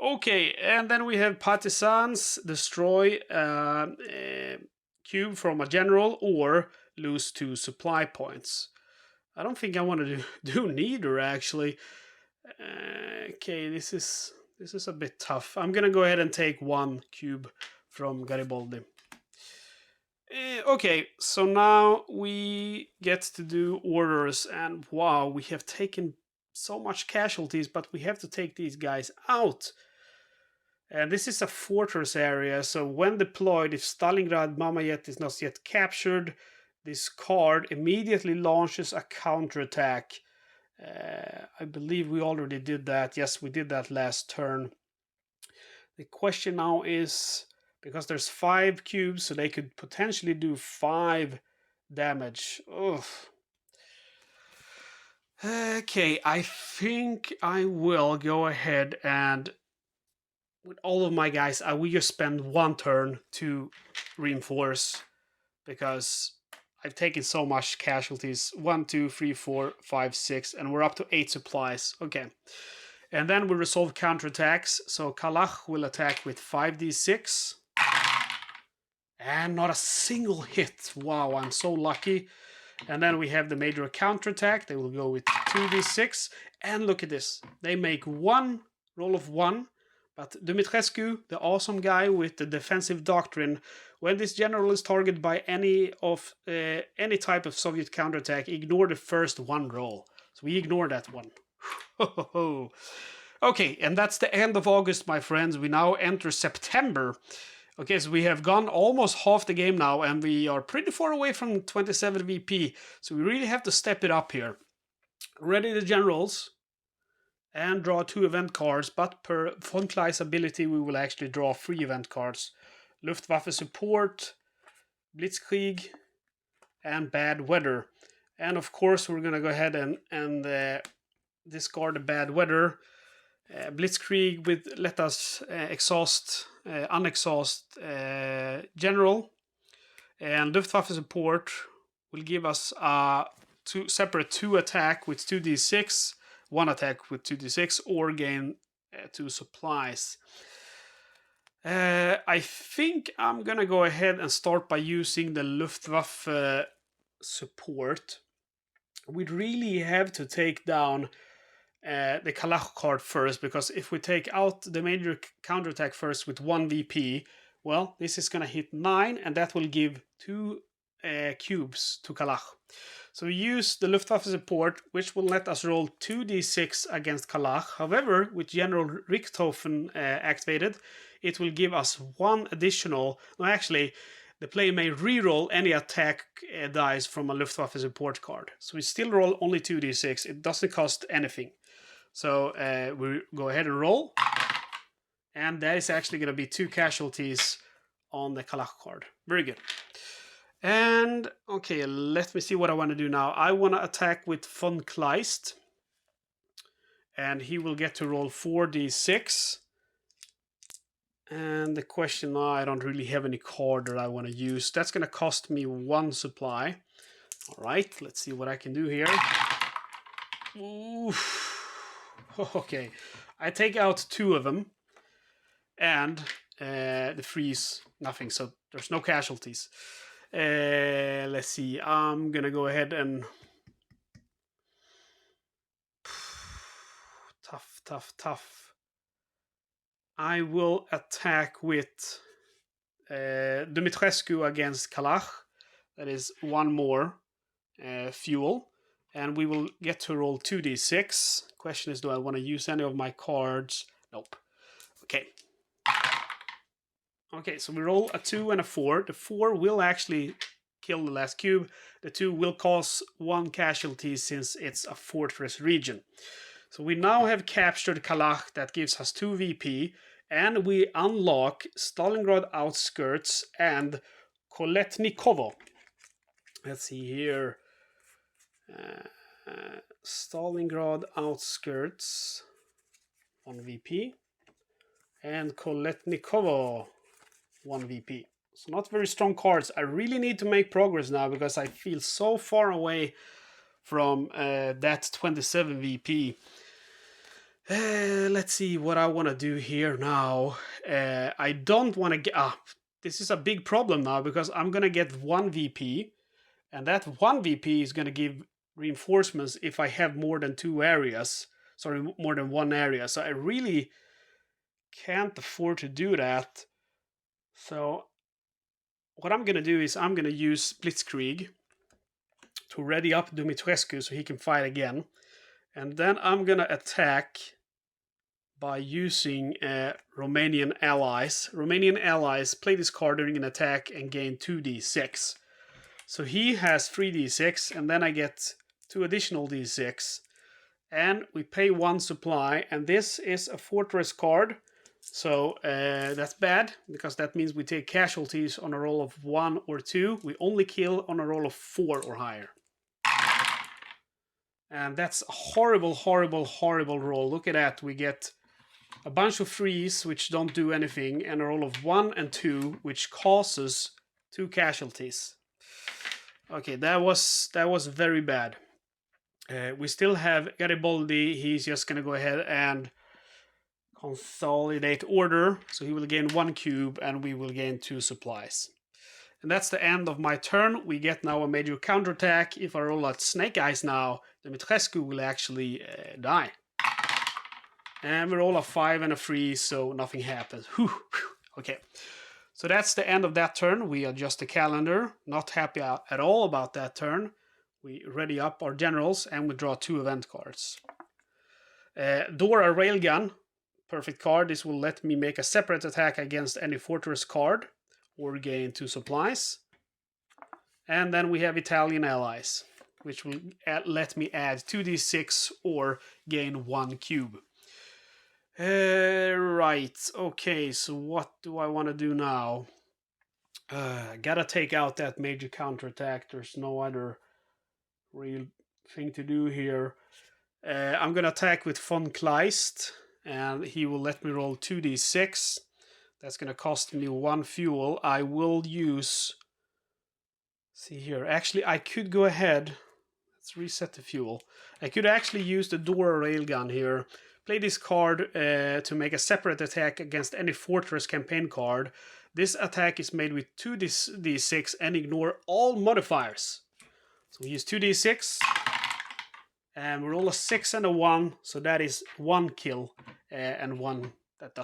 Okay, and then we have Partisans, destroy cube from a general or lose 2 supply points. I don't think I want to do neither, actually. Okay, this is a bit tough. I'm gonna go ahead and take 1 cube from Garibaldi. Okay, so now we get to do orders, and wow, we have taken so much casualties, but we have to take these guys out. And this is a fortress area, so when deployed, if Stalingrad Mamayet is not yet captured, this card immediately launches a counterattack. I believe we already did that. Yes, we did that last turn. The question now is, because there's 5 cubes, so they could potentially do 5 damage. Ugh. Okay, I think I will go ahead and, with all of my guys, I will just spend 1 turn to reinforce, because I've taken so much casualties. 1, 2, 3, 4, 5, 6, and we're up to 8 supplies. Okay. And then we resolve counterattacks. So Kalach will attack with 5d6. And not a single hit. Wow, I'm so lucky. And then we have the major counterattack. They will go with 2d6. And look at this. They make 1 roll of 1. But Dumitrescu, the awesome guy with the defensive doctrine, when this general is targeted by any type of Soviet counterattack, ignore the first 1 roll. So we ignore that one. Okay, and that's the end of August, my friends. We now enter September. Okay, so we have gone almost half the game now, and we are pretty far away from 27 VP. So we really have to step it up here. Ready the generals. And draw 2 event cards, but per von Kleist's ability we will actually draw 3 event cards. Luftwaffe support, Blitzkrieg, and bad weather. And of course we're gonna go ahead and discard the bad weather. Blitzkrieg with let us unexhaust general, and Luftwaffe support will give us a separate 2 attack with 2d6, 1 attack with 2d6, or gain 2 supplies. I think I'm gonna go ahead and start by using the Luftwaffe support. We really have to take down the Kalach card first, because if we take out the major counterattack first with 1 VP, well, this is gonna hit 9, and that will give 2 cubes to Kalach. So we use the Luftwaffe support, which will let us roll 2d6 against Kalach. However, with General Richthofen activated, it will give us 1 additional. No, actually, the player may re-roll any attack dice from a Luftwaffe support card. So we still roll only 2d6. It doesn't cost anything. So we go ahead and roll. And that is actually going to be 2 casualties on the Kalach card. Very good. And okay, let me see what I want to do now. I want to attack with von Kleist, and he will get to roll 4d6. And the question now, I don't really have any card that I want to use. That's going to cost me 1 supply. All right, let's see what I can do here. Oof. Okay, I take out 2 of them, and the freeze, nothing, so there's no casualties. Let's see, I'm gonna go ahead and tough. I will attack with Dumitrescu against Kalach. That is one more fuel. And we will get to roll 2d6. Question is, do I want to use any of my cards? Nope. Okay. Okay, so we roll a 2 and a 4. The 4 will actually kill the last cube. The 2 will cause 1 casualty since it's a fortress region. So we now have captured Kalach. That gives us 2 VP. And we unlock Stalingrad Outskirts and Koletnikovo. Let's see here. Stalingrad Outskirts, 1 VP. And Koletnikovo, 1 VP. So not very strong cards. I really need to make progress now because I feel so far away from that 27 VP. Let's see what I want to do here now. I don't want to get up. This is a big problem now because I'm going to get 1 VP. And that 1 VP is going to give reinforcements if I have more than 2 areas. Sorry, more than 1 area. So I really can't afford to do that. So what I'm going to do is I'm going to use Blitzkrieg to ready up Dumitrescu so he can fight again. And then I'm going to attack by using Romanian allies. Romanian allies play this card during an attack and gain 2d6. So he has 3d6 and then I get 2 additional d6. And we pay 1 supply, and this is a fortress card. So that's bad, because that means we take casualties on a roll of 1 or 2. We only kill on a roll of 4 or higher. And that's a horrible, horrible, horrible roll. Look at that. We get a bunch of 3s, which don't do anything, and a roll of 1 and 2, which causes 2 casualties. Okay, that was very bad. We still have Garibaldi. He's just going to go ahead and consolidate order. So he will gain 1 cube and we will gain 2 supplies. And that's the end of my turn. We get now a major counterattack. If I roll at Snake Eyes now, Dumitrescu will actually die. And we roll a 5 and a 3, so nothing happens. Whew, whew. Okay, so that's the end of that turn. We adjust the calendar. Not happy at all about that turn. We ready up our generals and we draw 2 event cards. Dora Railgun, perfect card. This will let me make a separate attack against any fortress card or gain 2 supplies. And then we have Italian allies, which will let me add 2d6 or gain 1 cube. Right, okay, so what do I want to do now? Gotta take out that major counterattack. There's no other real thing to do here. I'm gonna attack with von Kleist, and he will let me roll 2d6. That's gonna cost me 1 fuel. I will use... See here, actually I could go ahead. Let's reset the fuel. I could actually use the Dora Railgun here. Play this card to make a separate attack against any fortress campaign card. This attack is made with 2d6 and ignore all modifiers. So we use 2d6 and we roll a 6 and a 1, so that is 1 kill and 1 that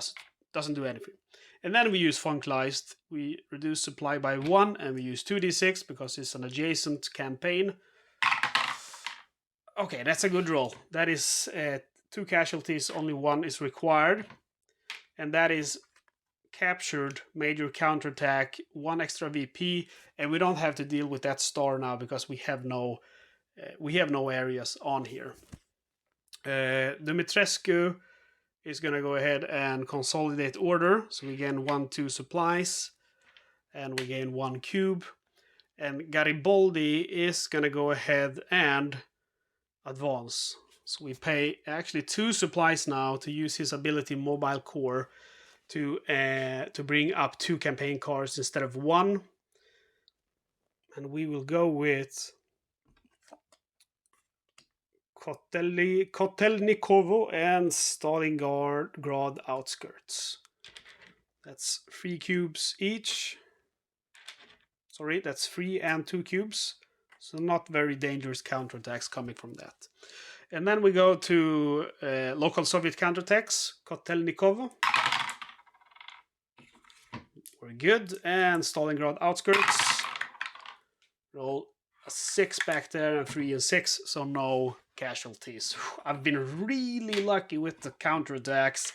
doesn't do anything. And then we use von Kleist. We reduce supply by 1 and we use 2d6 because it's an adjacent campaign. Okay, that's a good roll. That is 2 casualties, only 1 is required. And that is captured, major counterattack, 1 extra VP, and we don't have to deal with that star now because we have no areas on here. Dumitrescu is going to go ahead and consolidate order, so we gain 1, 2 supplies, and we gain 1 cube. And Garibaldi is going to go ahead and advance. So we pay actually 2 supplies now to use his ability Mobile Core to bring up 2 campaign cards instead of 1. And we will go with Kotelnikovo and Stalingrad Outskirts. That's 3 cubes each. Sorry, that's 3 and 2 cubes. So not very dangerous counterattacks coming from that. And then we go to local Soviet counterattacks, Kotelnikovo. We're Very good. And Stalingrad outskirts. Roll a 6 back there and 3 and 6, so no casualties. I've been really lucky with the counterattacks,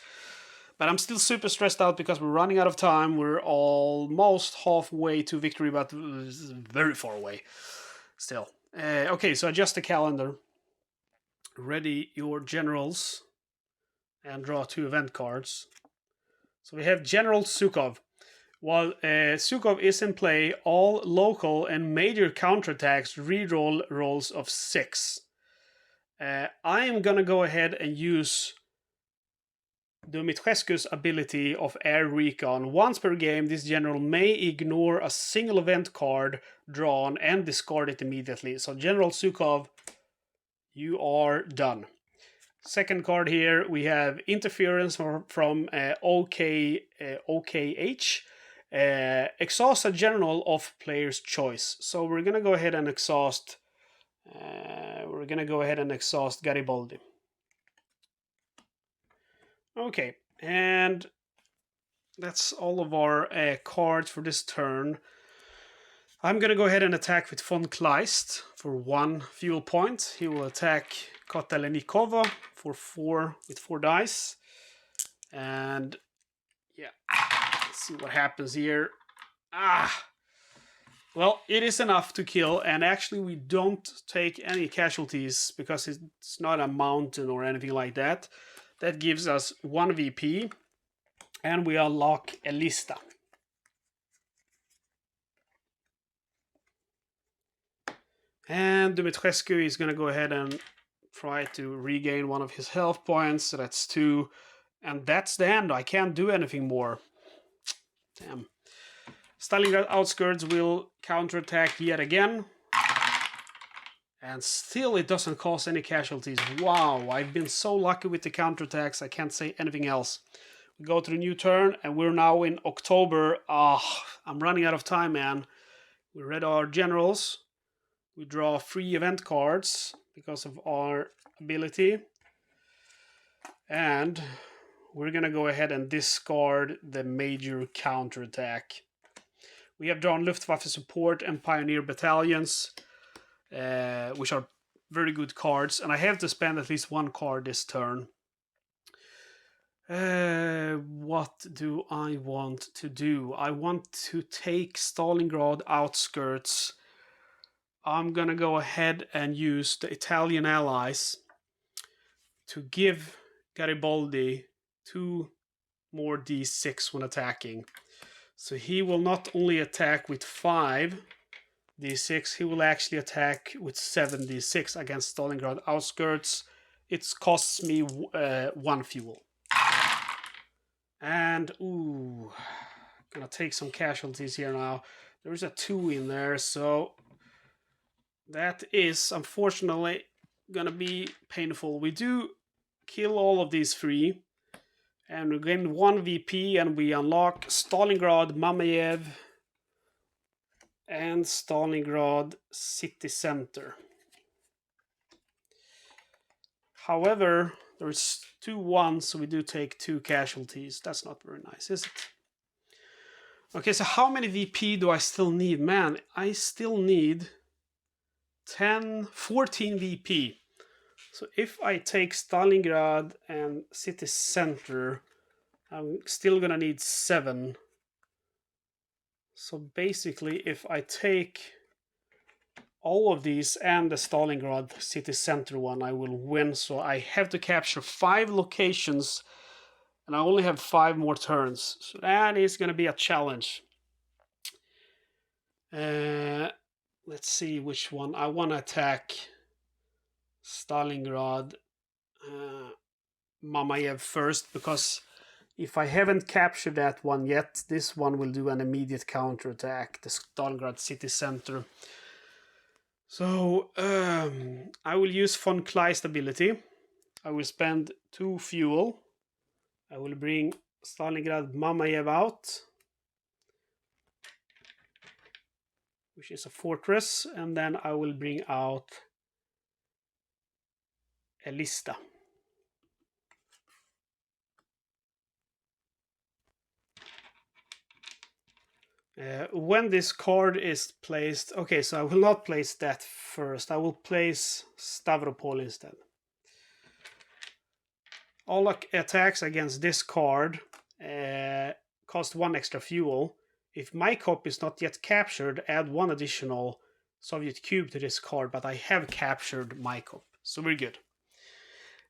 but I'm still super stressed out because we're running out of time. We're almost halfway to victory, but very far away still. Okay, so adjust the calendar. Ready your generals and draw 2 event cards. So we have General Zhukov. While Zhukov is in play, all local and major counterattacks reroll rolls of 6. I am gonna go ahead and use Dumitrescu's ability of Air Recon. Once per game, this general may ignore a single event card drawn and discard it immediately. So General Zhukov, you are done. Second card here, we have Interference from OKH. Exhaust a general of player's choice. So we're gonna go ahead and exhaust. Garibaldi. Okay, and that's all of our cards for this turn. I'm gonna go ahead and attack with von Kleist for 1 fuel point. He will attack Kotelenikova for 4 with 4 dice, and yeah. See what happens here. Well, it is enough to kill, and actually we don't take any casualties because it's not a mountain or anything like that. That gives us 1 VP, and we unlock Elista. And Dumitrescu is going to go ahead and try to regain 1 of his health points, so that's 2. And that's the end. I can't do anything more. Damn. Stalingrad outskirts will counterattack yet again. And still it doesn't cause any casualties. Wow, I've been so lucky with the counterattacks, I can't say anything else. We go to the new turn, and we're now in October. I'm running out of time, man. We read our generals. We draw 3 event cards because of our ability. And we're going to go ahead and discard the major counterattack. We have drawn Luftwaffe support and Pioneer battalions, which are very good cards. And I have to spend at least 1 card this turn. What do I want to do? I want to take Stalingrad outskirts. I'm going to go ahead and use the Italian allies to give Garibaldi 2 more d6 when attacking. So he will not only attack with 5 d6, he will actually attack with 7 d6 against Stalingrad outskirts. It costs me 1 fuel. And, gonna take some casualties here now. There's a 2 in there, so that is unfortunately gonna be painful. We do kill all of these 3, and we gain 1 VP, and we unlock Stalingrad, Mamayev, and Stalingrad city center. However, there's 2 1s, so we do take 2 casualties. That's not very nice, is it? Okay, so how many VP do I still need? Man, I still need 14 VP. So if I take Stalingrad and city center, I'm still gonna need 7. So basically, if I take all of these and the Stalingrad city center one, I will win. So I have to capture 5 locations, and I only have 5 more turns. So that is gonna be a challenge. Let's see which one. I want to attack Stalingrad, Mamayev first, because if I haven't captured that one yet, this one will do an immediate counterattack, the Stalingrad city center. So I will use von Kleist ability. I will spend 2 fuel. I will bring Stalingrad Mamayev out, which is a fortress, and then I will bring out Elista. When this card is placed, okay, so I will not place that first. I will place Stavropol instead. All attacks against this card cost 1 extra fuel. If my copy is not yet captured, add 1 additional Soviet cube to this card, but I have captured my copy, so we're good.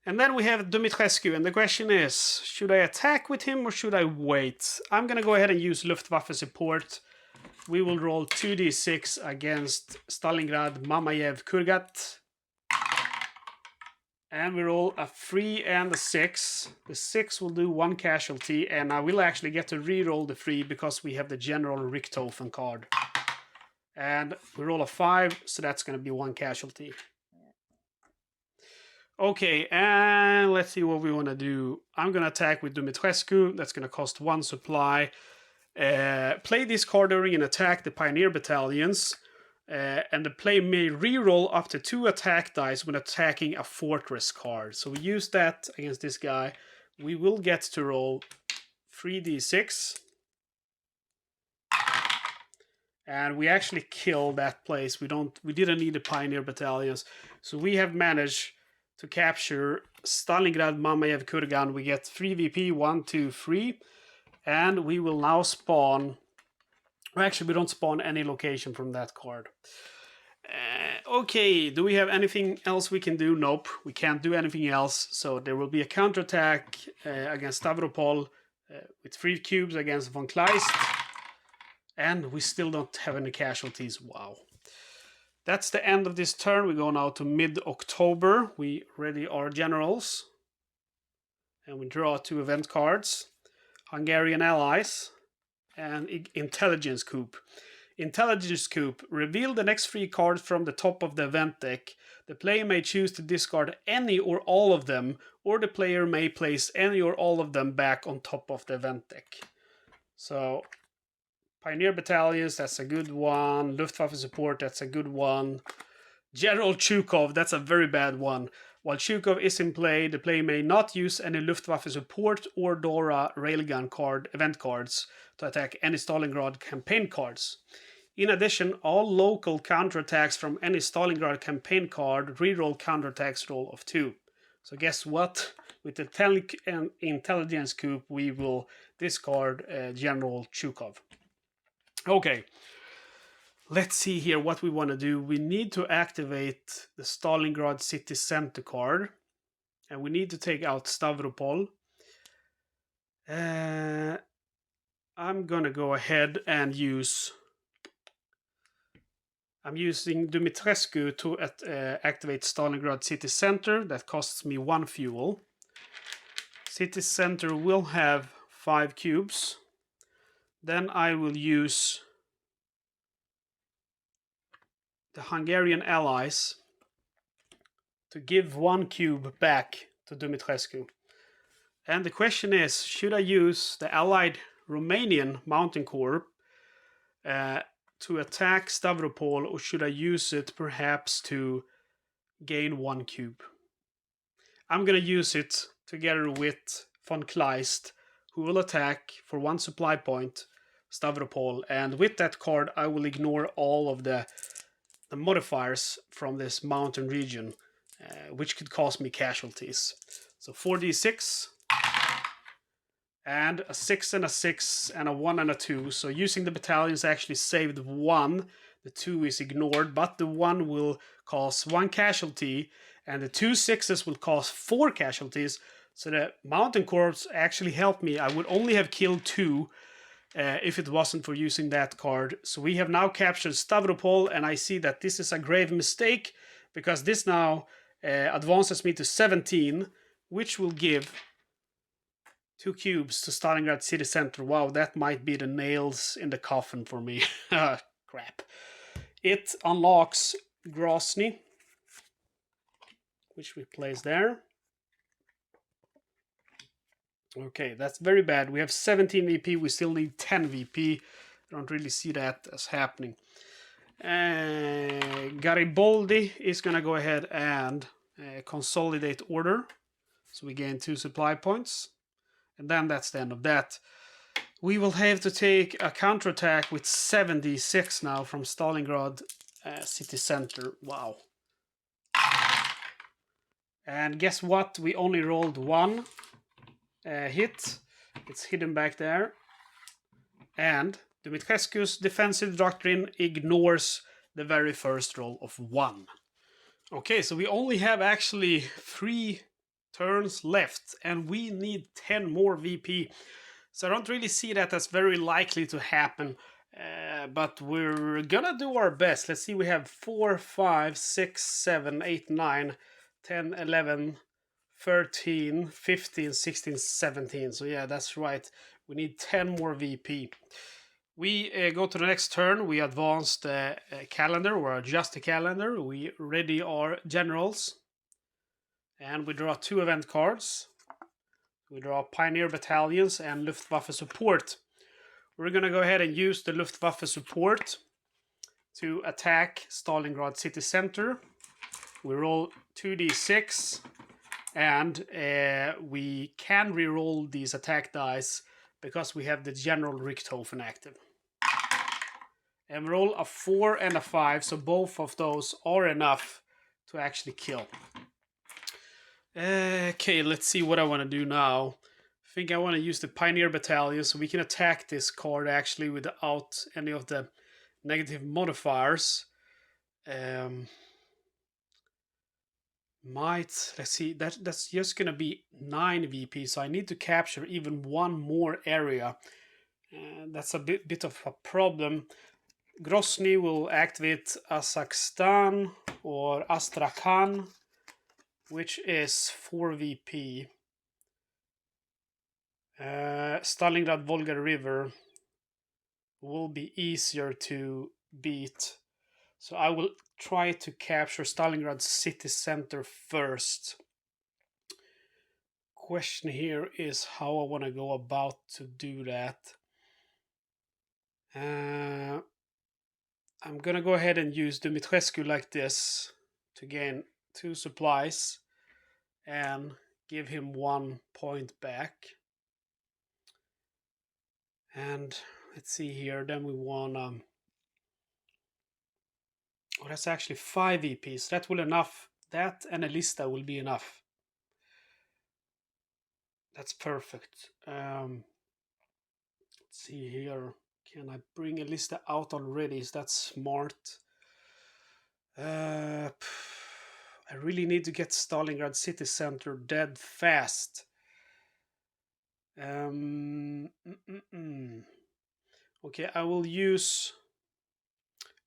And then we have Dumitrescu, and the question is, should I attack with him or should I wait? I'm gonna go ahead and use Luftwaffe support. We will roll 2d6 against Stalingrad, Mamayev, Kurgat. And we roll a 3 and a 6. The 6 will do 1 casualty, and I will actually get to re-roll the 3 because we have the General Richthofen card. And we roll a 5, so that's going to be 1 casualty. Okay, and let's see what we want to do. I'm going to attack with Dumitrescu. That's going to cost 1 supply. Play this card during an attack, the Pioneer Battalions. And the player may re-roll up to 2 attack dice when attacking a fortress card. So we use that against this guy. We will get to roll 3d6. And we actually killed that place. We didn't need the Pioneer Battalions. So we have managed to capture Stalingrad, Mamayev, Kurgan. We get 3 VP, 1, 2, 3. And we will now spawn... Actually, we don't spawn any location from that card. Okay, do we have anything else we can do? Nope, we can't do anything else. So there will be a counterattack against Stavropol with 3 cubes against von Kleist. And we still don't have any casualties. Wow. That's the end of this turn. We go now to mid-October. We ready our generals. And we draw 2 event cards. Hungarian allies. And intelligence coup. Intelligence coup. Reveal the next 3 cards from the top of the event deck. The player may choose to discard any or all of them, or the player may place any or all of them back on top of the event deck. So, Pioneer Battalions, that's a good one. Luftwaffe support, that's a good one. General Chukov, that's a very bad one. While Chukov is in play, the player may not use any Luftwaffe support or Dora railgun card event cards to attack any Stalingrad campaign cards. In addition, all local counterattacks from any Stalingrad campaign card reroll counterattacks roll of 2. So guess what? With the intelligence coup, we will discard General Chukov. Okay. Let's see here what we want to do. We need to activate the Stalingrad city center card. And we need to take out Stavropol. I'm going to go ahead and use... I'm using Dumitrescu to activate Stalingrad city center. That costs me 1 fuel. City center will have 5 cubes. Then I will use... the Hungarian allies to give 1 cube back to Dumitrescu. And the question is, should I use the allied Romanian Mountain Corps to attack Stavropol, or should I use it perhaps to gain 1 cube? I'm going to use it together with von Kleist, who will attack for 1 supply point Stavropol, and with that card I will ignore all of the modifiers from this mountain region, which could cause me casualties. So 4d6 and a 6 and a 6 and a 1 and a 2. So using the battalions actually saved 1. The 2 is ignored, but the 1 will cause 1 casualty, and the 2 6s will cause 4 casualties. So the mountain corps actually helped me. I would only have killed 2 if it wasn't for using that card. So we have now captured Stavropol, and I see that this is a grave mistake, because this now advances me to 17, which will give 2 cubes to Stalingrad city center. Wow, that might be the nails in the coffin for me. Crap. It unlocks Grozny, which we place there. Okay, that's very bad. We have 17 VP, we still need 10 VP. I don't really see that as happening. Garibaldi is going to go ahead and consolidate order. So we gain 2 supply points. And then that's the end of that. We will have to take a counterattack with 76 now from Stalingrad city center. Wow. And guess what? We only rolled one hit. It's hidden back there. And Dumitrescu's defensive doctrine ignores the very first roll of 1. Okay, so we only have actually 3 turns left, and we need 10 more VP. So I don't really see that as very likely to happen, but we're gonna do our best. Let's see, we have 4, 5, 6, 7, 8, 9, 10, 11, 13, 15, 16, 17. So yeah, that's right. We need 10 more VP. We go to the next turn. We advance the calendar, or adjust the calendar. We ready our generals. And we draw 2 event cards. We draw Pioneer Battalions and Luftwaffe Support. We're going to go ahead and use the Luftwaffe Support to attack Stalingrad city center. We roll 2d6, and we can reroll these attack dice because we have the General Richthofen active. And we roll a 4 and a 5, so both of those are enough to actually kill. Okay, let's see what I want to do now. I think I want to use the Pioneer Battalion so we can attack this card actually without any of the negative modifiers. Let's see, that's just gonna be 9 VP, so I need to capture even one more area. That's a bit of a problem. Grozny will activate Kazakhstan or Astrakhan, which is 4 VP. Stalingrad Volga River will be easier to beat. So I will try to capture Stalingrad city center first. Question here is how I want to go about to do that. I'm gonna go ahead and use Dumitrescu like this to gain 2 supplies and give him 1 point back. And let's see here, then we want oh, that's actually 5 VPs. That will enough. That and a lista will be enough. That's perfect. Let's see here. Can I bring a lista out already? Is that smart? I really need to get Stalingrad city center dead fast. Okay, I will use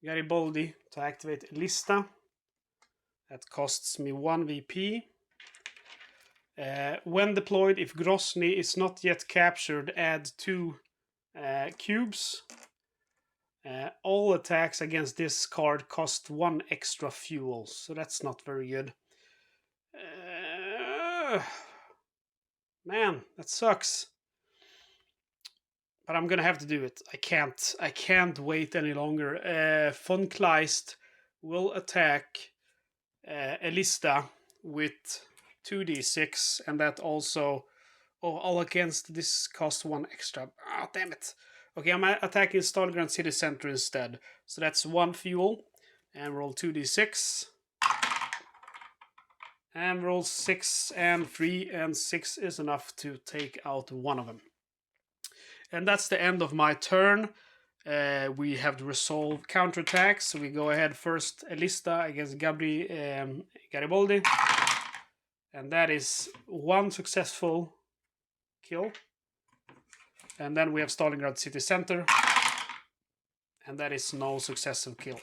Garibaldi to activate Lista. That costs me 1 VP. When deployed, if Grozny is not yet captured, add 2 cubes. All attacks against this card cost 1 extra fuel, so that's not very good. Man, that sucks. But I'm gonna have to do it. I can't wait any longer. Von Kleist will attack Elista with 2d6, and that also... Oh, all against this cost 1 extra. Ah, damn it. Okay, I'm attacking Stalingrad city center instead. So that's 1 fuel. And roll 2d6. And roll 6 and 3, and 6 is enough to take out 1 of them. And that's the end of my turn. We have to resolve counterattacks. So we go ahead first, Elista against Garibaldi. And that is 1 successful kill. And then we have Stalingrad city center. And that is no successive kill.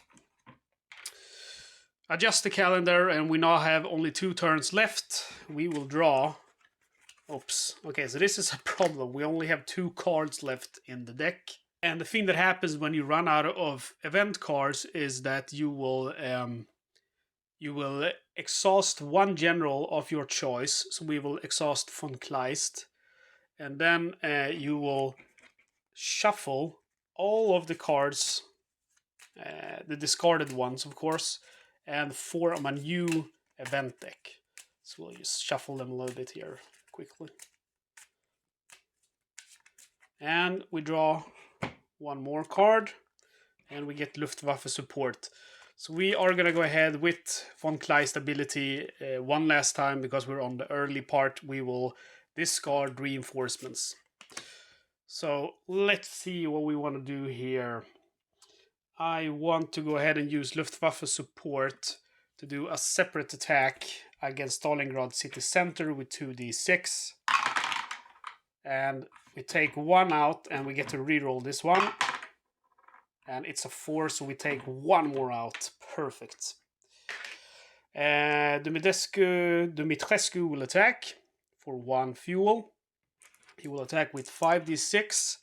Adjust the calendar, and we now have only 2 turns left. We will draw... Oops. Okay, so this is a problem. We only have 2 cards left in the deck. And the thing that happens when you run out of event cards is that you will exhaust 1 general of your choice. So we will exhaust von Kleist. And then you will shuffle all of the cards, the discarded ones, of course, and form a new event deck. So we'll just shuffle them a little bit here quickly. And we draw one more card, and we get Luftwaffe support. So we are going to go ahead with von Kleist ability one last time, because we're on the early part. We will discard reinforcements. So let's see what we want to do here. I want to go ahead and use Luftwaffe support to do a separate attack against Stalingrad city center with 2d6. And we take one out, and we get to reroll this one. And it's a 4, so we take one more out. Perfect. Dumitrescu will attack for 1 fuel. He will attack with 5d6.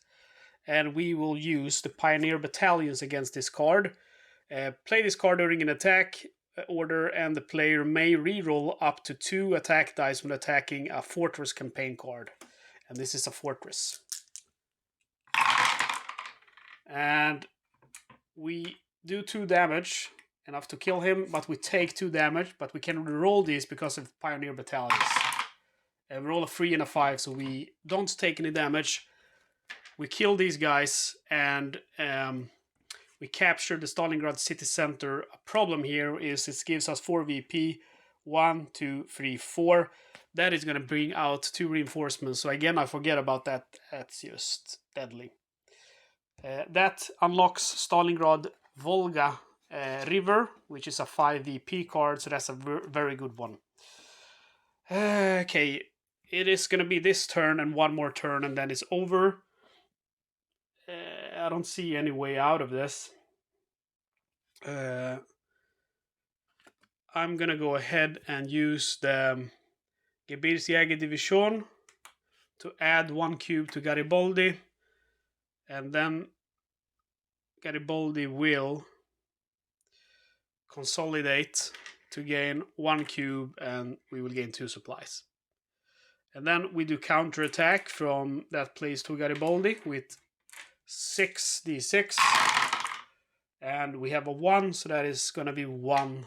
And we will use the Pioneer Battalions against this card. Play this card during an attack order, and the player may reroll up to 2 attack dice when attacking a Fortress campaign card. And this is a Fortress. And we do 2 damage, enough to kill him, but we take 2 damage, but we can reroll these because of Pioneer Battalions. We roll a 3 and a 5, so we don't take any damage. We kill these guys, and we capture the Stalingrad city center. A problem here is it gives us 4 VP, 1, 2, 3, 4. That is going to bring out 2 reinforcements. So again, I forget about that. That's just deadly. That unlocks Stalingrad Volga River, which is a 5 VP card, so that's a very good one. Okay, it is going to be this turn and one more turn, and then it's over. I don't see any way out of this. I'm going to go ahead and use the Gebirgsjägerdivision to add 1 cube to Garibaldi. And then Garibaldi will consolidate to gain 1 cube, and we will gain 2 supplies. And then we do counterattack from that place to Garibaldi with 6d6. And we have a 1, so that is going to be 1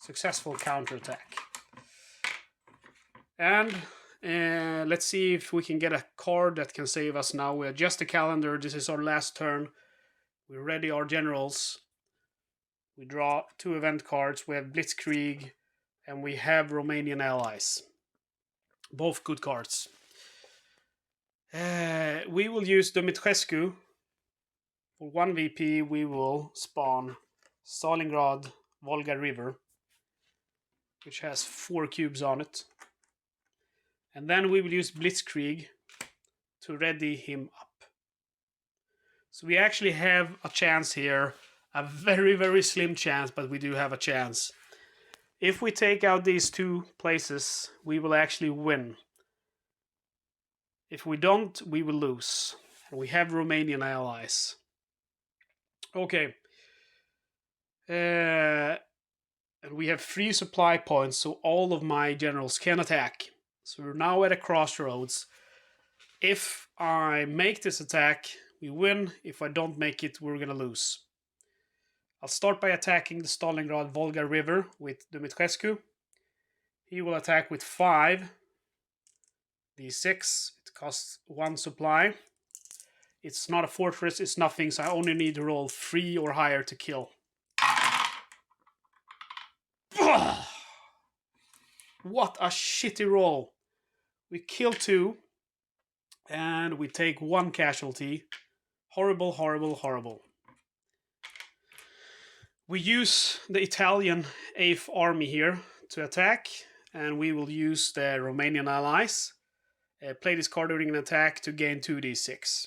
successful counterattack. And let's see if we can get a card that can save us now. We adjust the calendar. This is our last turn. We ready our generals. We draw 2 event cards. We have Blitzkrieg, and we have Romanian allies. Both good cards. We will use Dumitrescu. For 1 VP, we will spawn Stalingrad Volga River, which has 4 cubes on it. And then we will use Blitzkrieg to ready him up. So we actually have a chance here. A very, very slim chance, but we do have a chance. If we take out these 2 places, we will actually win. If we don't, we will lose. And we have Romanian allies. Okay. And we have 3 supply points, so all of my generals can attack. So we're now at a crossroads. If I make this attack, we win. If I don't make it, we're gonna lose. I'll start by attacking the Stalingrad Volga River with Dumitrescu. He will attack with 5 d6. It costs 1 supply. It's not a fortress, it's nothing, so I only need to roll 3 or higher to kill. What a shitty roll. We kill 2, and we take 1 casualty. Horrible, horrible, horrible. We use the Italian 8th Army here to attack, and we will use the Romanian allies. Play this card during an attack to gain 2d6.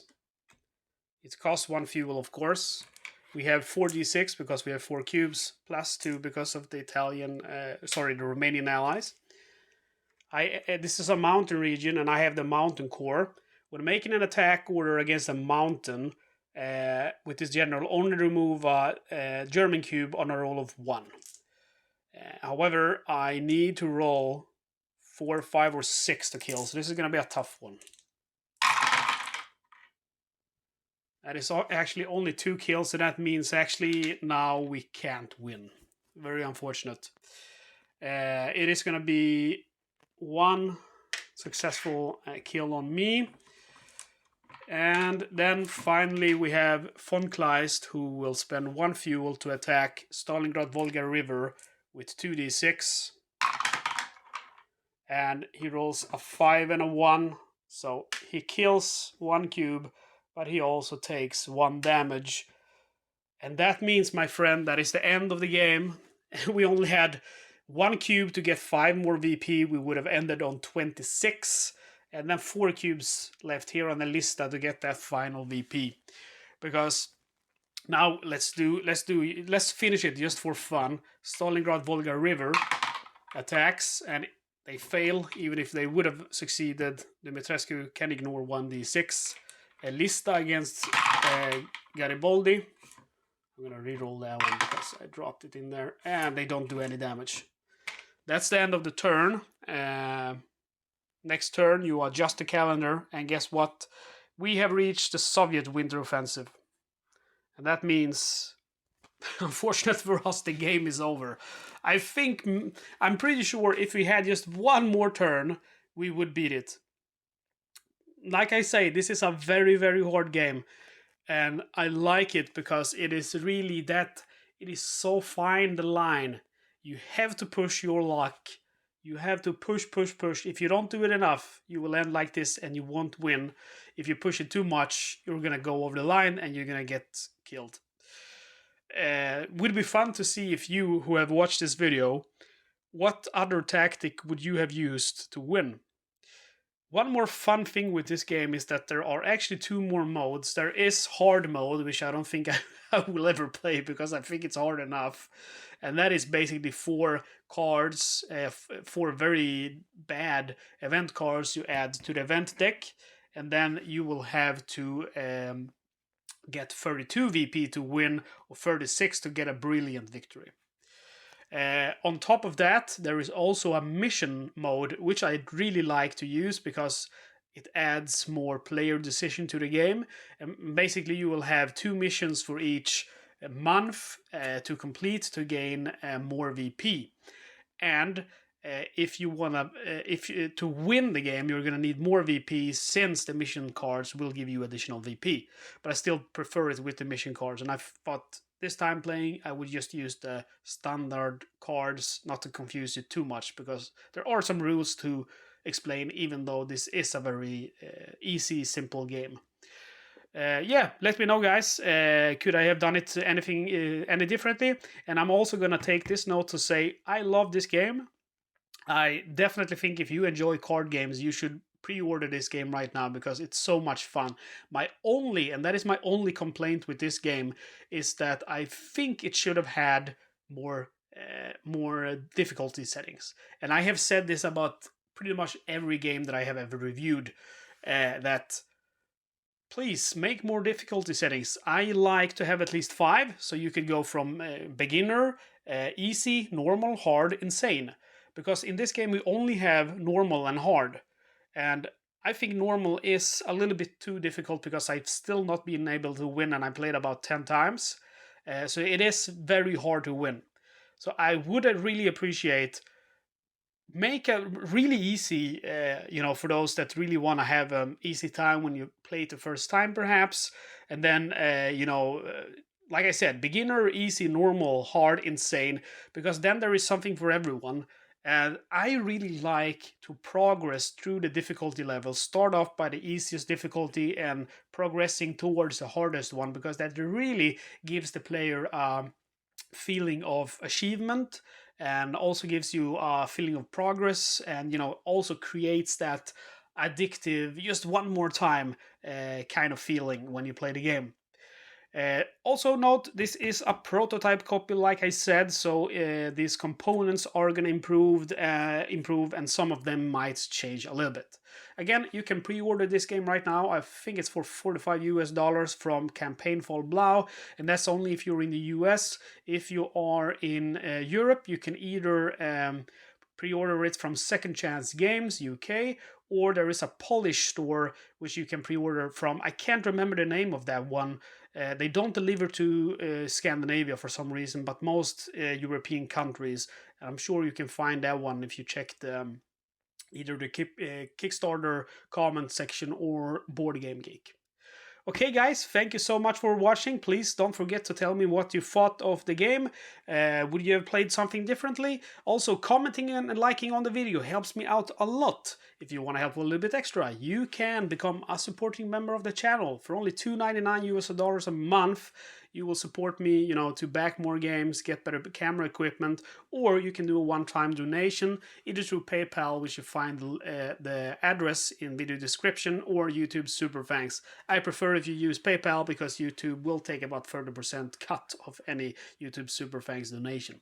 It costs 1 fuel, of course. We have 4d6 because we have 4 cubes, plus 2 because of the the Romanian allies. This is a mountain region, and I have the mountain core. When making an attack order against a mountain with this general, only remove a German cube on a roll of 1. However, I need to roll 4, 5, or 6 to kill, so this is going to be a tough one. That is actually only 2 kills, so that means actually now we can't win. Very unfortunate. It is going to be 1 successful kill on me. And then finally we have von Kleist, who will spend 1 fuel to attack Stalingrad Volga River with 2d6. And he rolls a 5 and a 1, so he kills 1 cube, but he also takes 1 damage. And that means, my friend, that is the end of the game. We only had 1 cube to get 5 more VP. We would have ended on 26, and then 4 cubes left here on the lista to get that final VP. Because now let's finish it just for fun. Stalingrad Volga River attacks, and they fail. Even if they would have succeeded, Dumitrescu can ignore 1d6. A lista against Garibaldi. I'm gonna reroll that one because I dropped it in there, and they don't do any damage. That's the end of the turn. Next turn, you adjust the calendar, and guess what? We have reached the Soviet winter offensive. And that means, unfortunately for us, the game is over. I'm pretty sure if we had just 1 more turn, we would beat it. Like I say, this is a very, very hard game. And I like it because it is really that, it is so fine the line. You have to push your luck. You have to push. If you don't do it enough, you will end like this and you won't win. If you push it too much, you're gonna go over the line and you're gonna get killed. Would be fun to see if you, who have watched this video, what other tactic would you have used to win? One more fun thing with this game is that there are actually 2 more modes. There is hard mode, which I don't think I will ever play because I think it's hard enough. And that is basically 4 cards, 4 very bad event cards you add to the event deck. And then you will have to get 32 VP to win, or 36 to get a brilliant victory. On top of that, there is also a mission mode, which I'd really like to use because it adds more player decision to the game. And basically, you will have 2 missions for each month to complete to gain more VP. And if you wanna, to win the game, you're gonna need more VP, since the mission cards will give you additional VP. But I still prefer it with the mission cards, and I thought this time playing, I would just use the standard cards, not to confuse you too much, because there are some rules to explain, even though this is a very easy, simple game. Yeah, let me know, guys. Could I have done it any differently? And I'm also gonna take this note to say I love this game. I definitely think if you enjoy card games, you should pre-order this game right now because it's so much fun. And that is my only complaint with this game, is that I think it should have had more difficulty settings. And I have said this about pretty much every game that I have ever reviewed, that please make more difficulty settings. I like to have at least 5, so you could go from beginner, easy, normal, hard, insane. Because in this game we only have normal and hard. And I think normal is a little bit too difficult because I've still not been able to win, and I played about 10 times. So it is very hard to win. So I would really appreciate, make a really easy, for those that really want to have an easy time when you play it the first time, perhaps. And then, like I said, beginner, easy, normal, hard, insane, because then there is something for everyone. And I really like to progress through the difficulty levels. Start off by the easiest difficulty and progressing towards the hardest one, because that really gives the player a feeling of achievement, and also gives you a feeling of progress, and also creates that addictive, just one more time kind of feeling when you play the game. Also note, this is a prototype copy, like I said, so these components are going to improve, and some of them might change a little bit. Again, you can pre-order this game right now. I think it's for $45 from Campaign Fall Blau, and that's only if you're in the US. If you are in Europe, you can either pre-order it from Second Chance Games UK, or there is a Polish store which you can pre-order from. I can't remember the name of that one. They don't deliver to Scandinavia for some reason, but most European countries. I'm sure you can find that one if you check either the Kickstarter comment section or Board Game Geek. Okay guys, thank you so much for watching. Please don't forget to tell me what you thought of the game. Would you have played something differently? Also, commenting and liking on the video helps me out a lot. If you want to help a little bit extra, you can become a supporting member of the channel. For only $2.99 US a month, you will support me, you know, to back more games, get better camera equipment, or you can do a one-time donation, either through PayPal, which you find the address in video description, or YouTube Super Thanks. I prefer if you use PayPal because YouTube will take about 30% cut of any YouTube Super Thanks donation.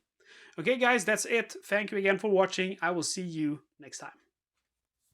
Okay guys, that's it. Thank you again for watching. I will see you next time.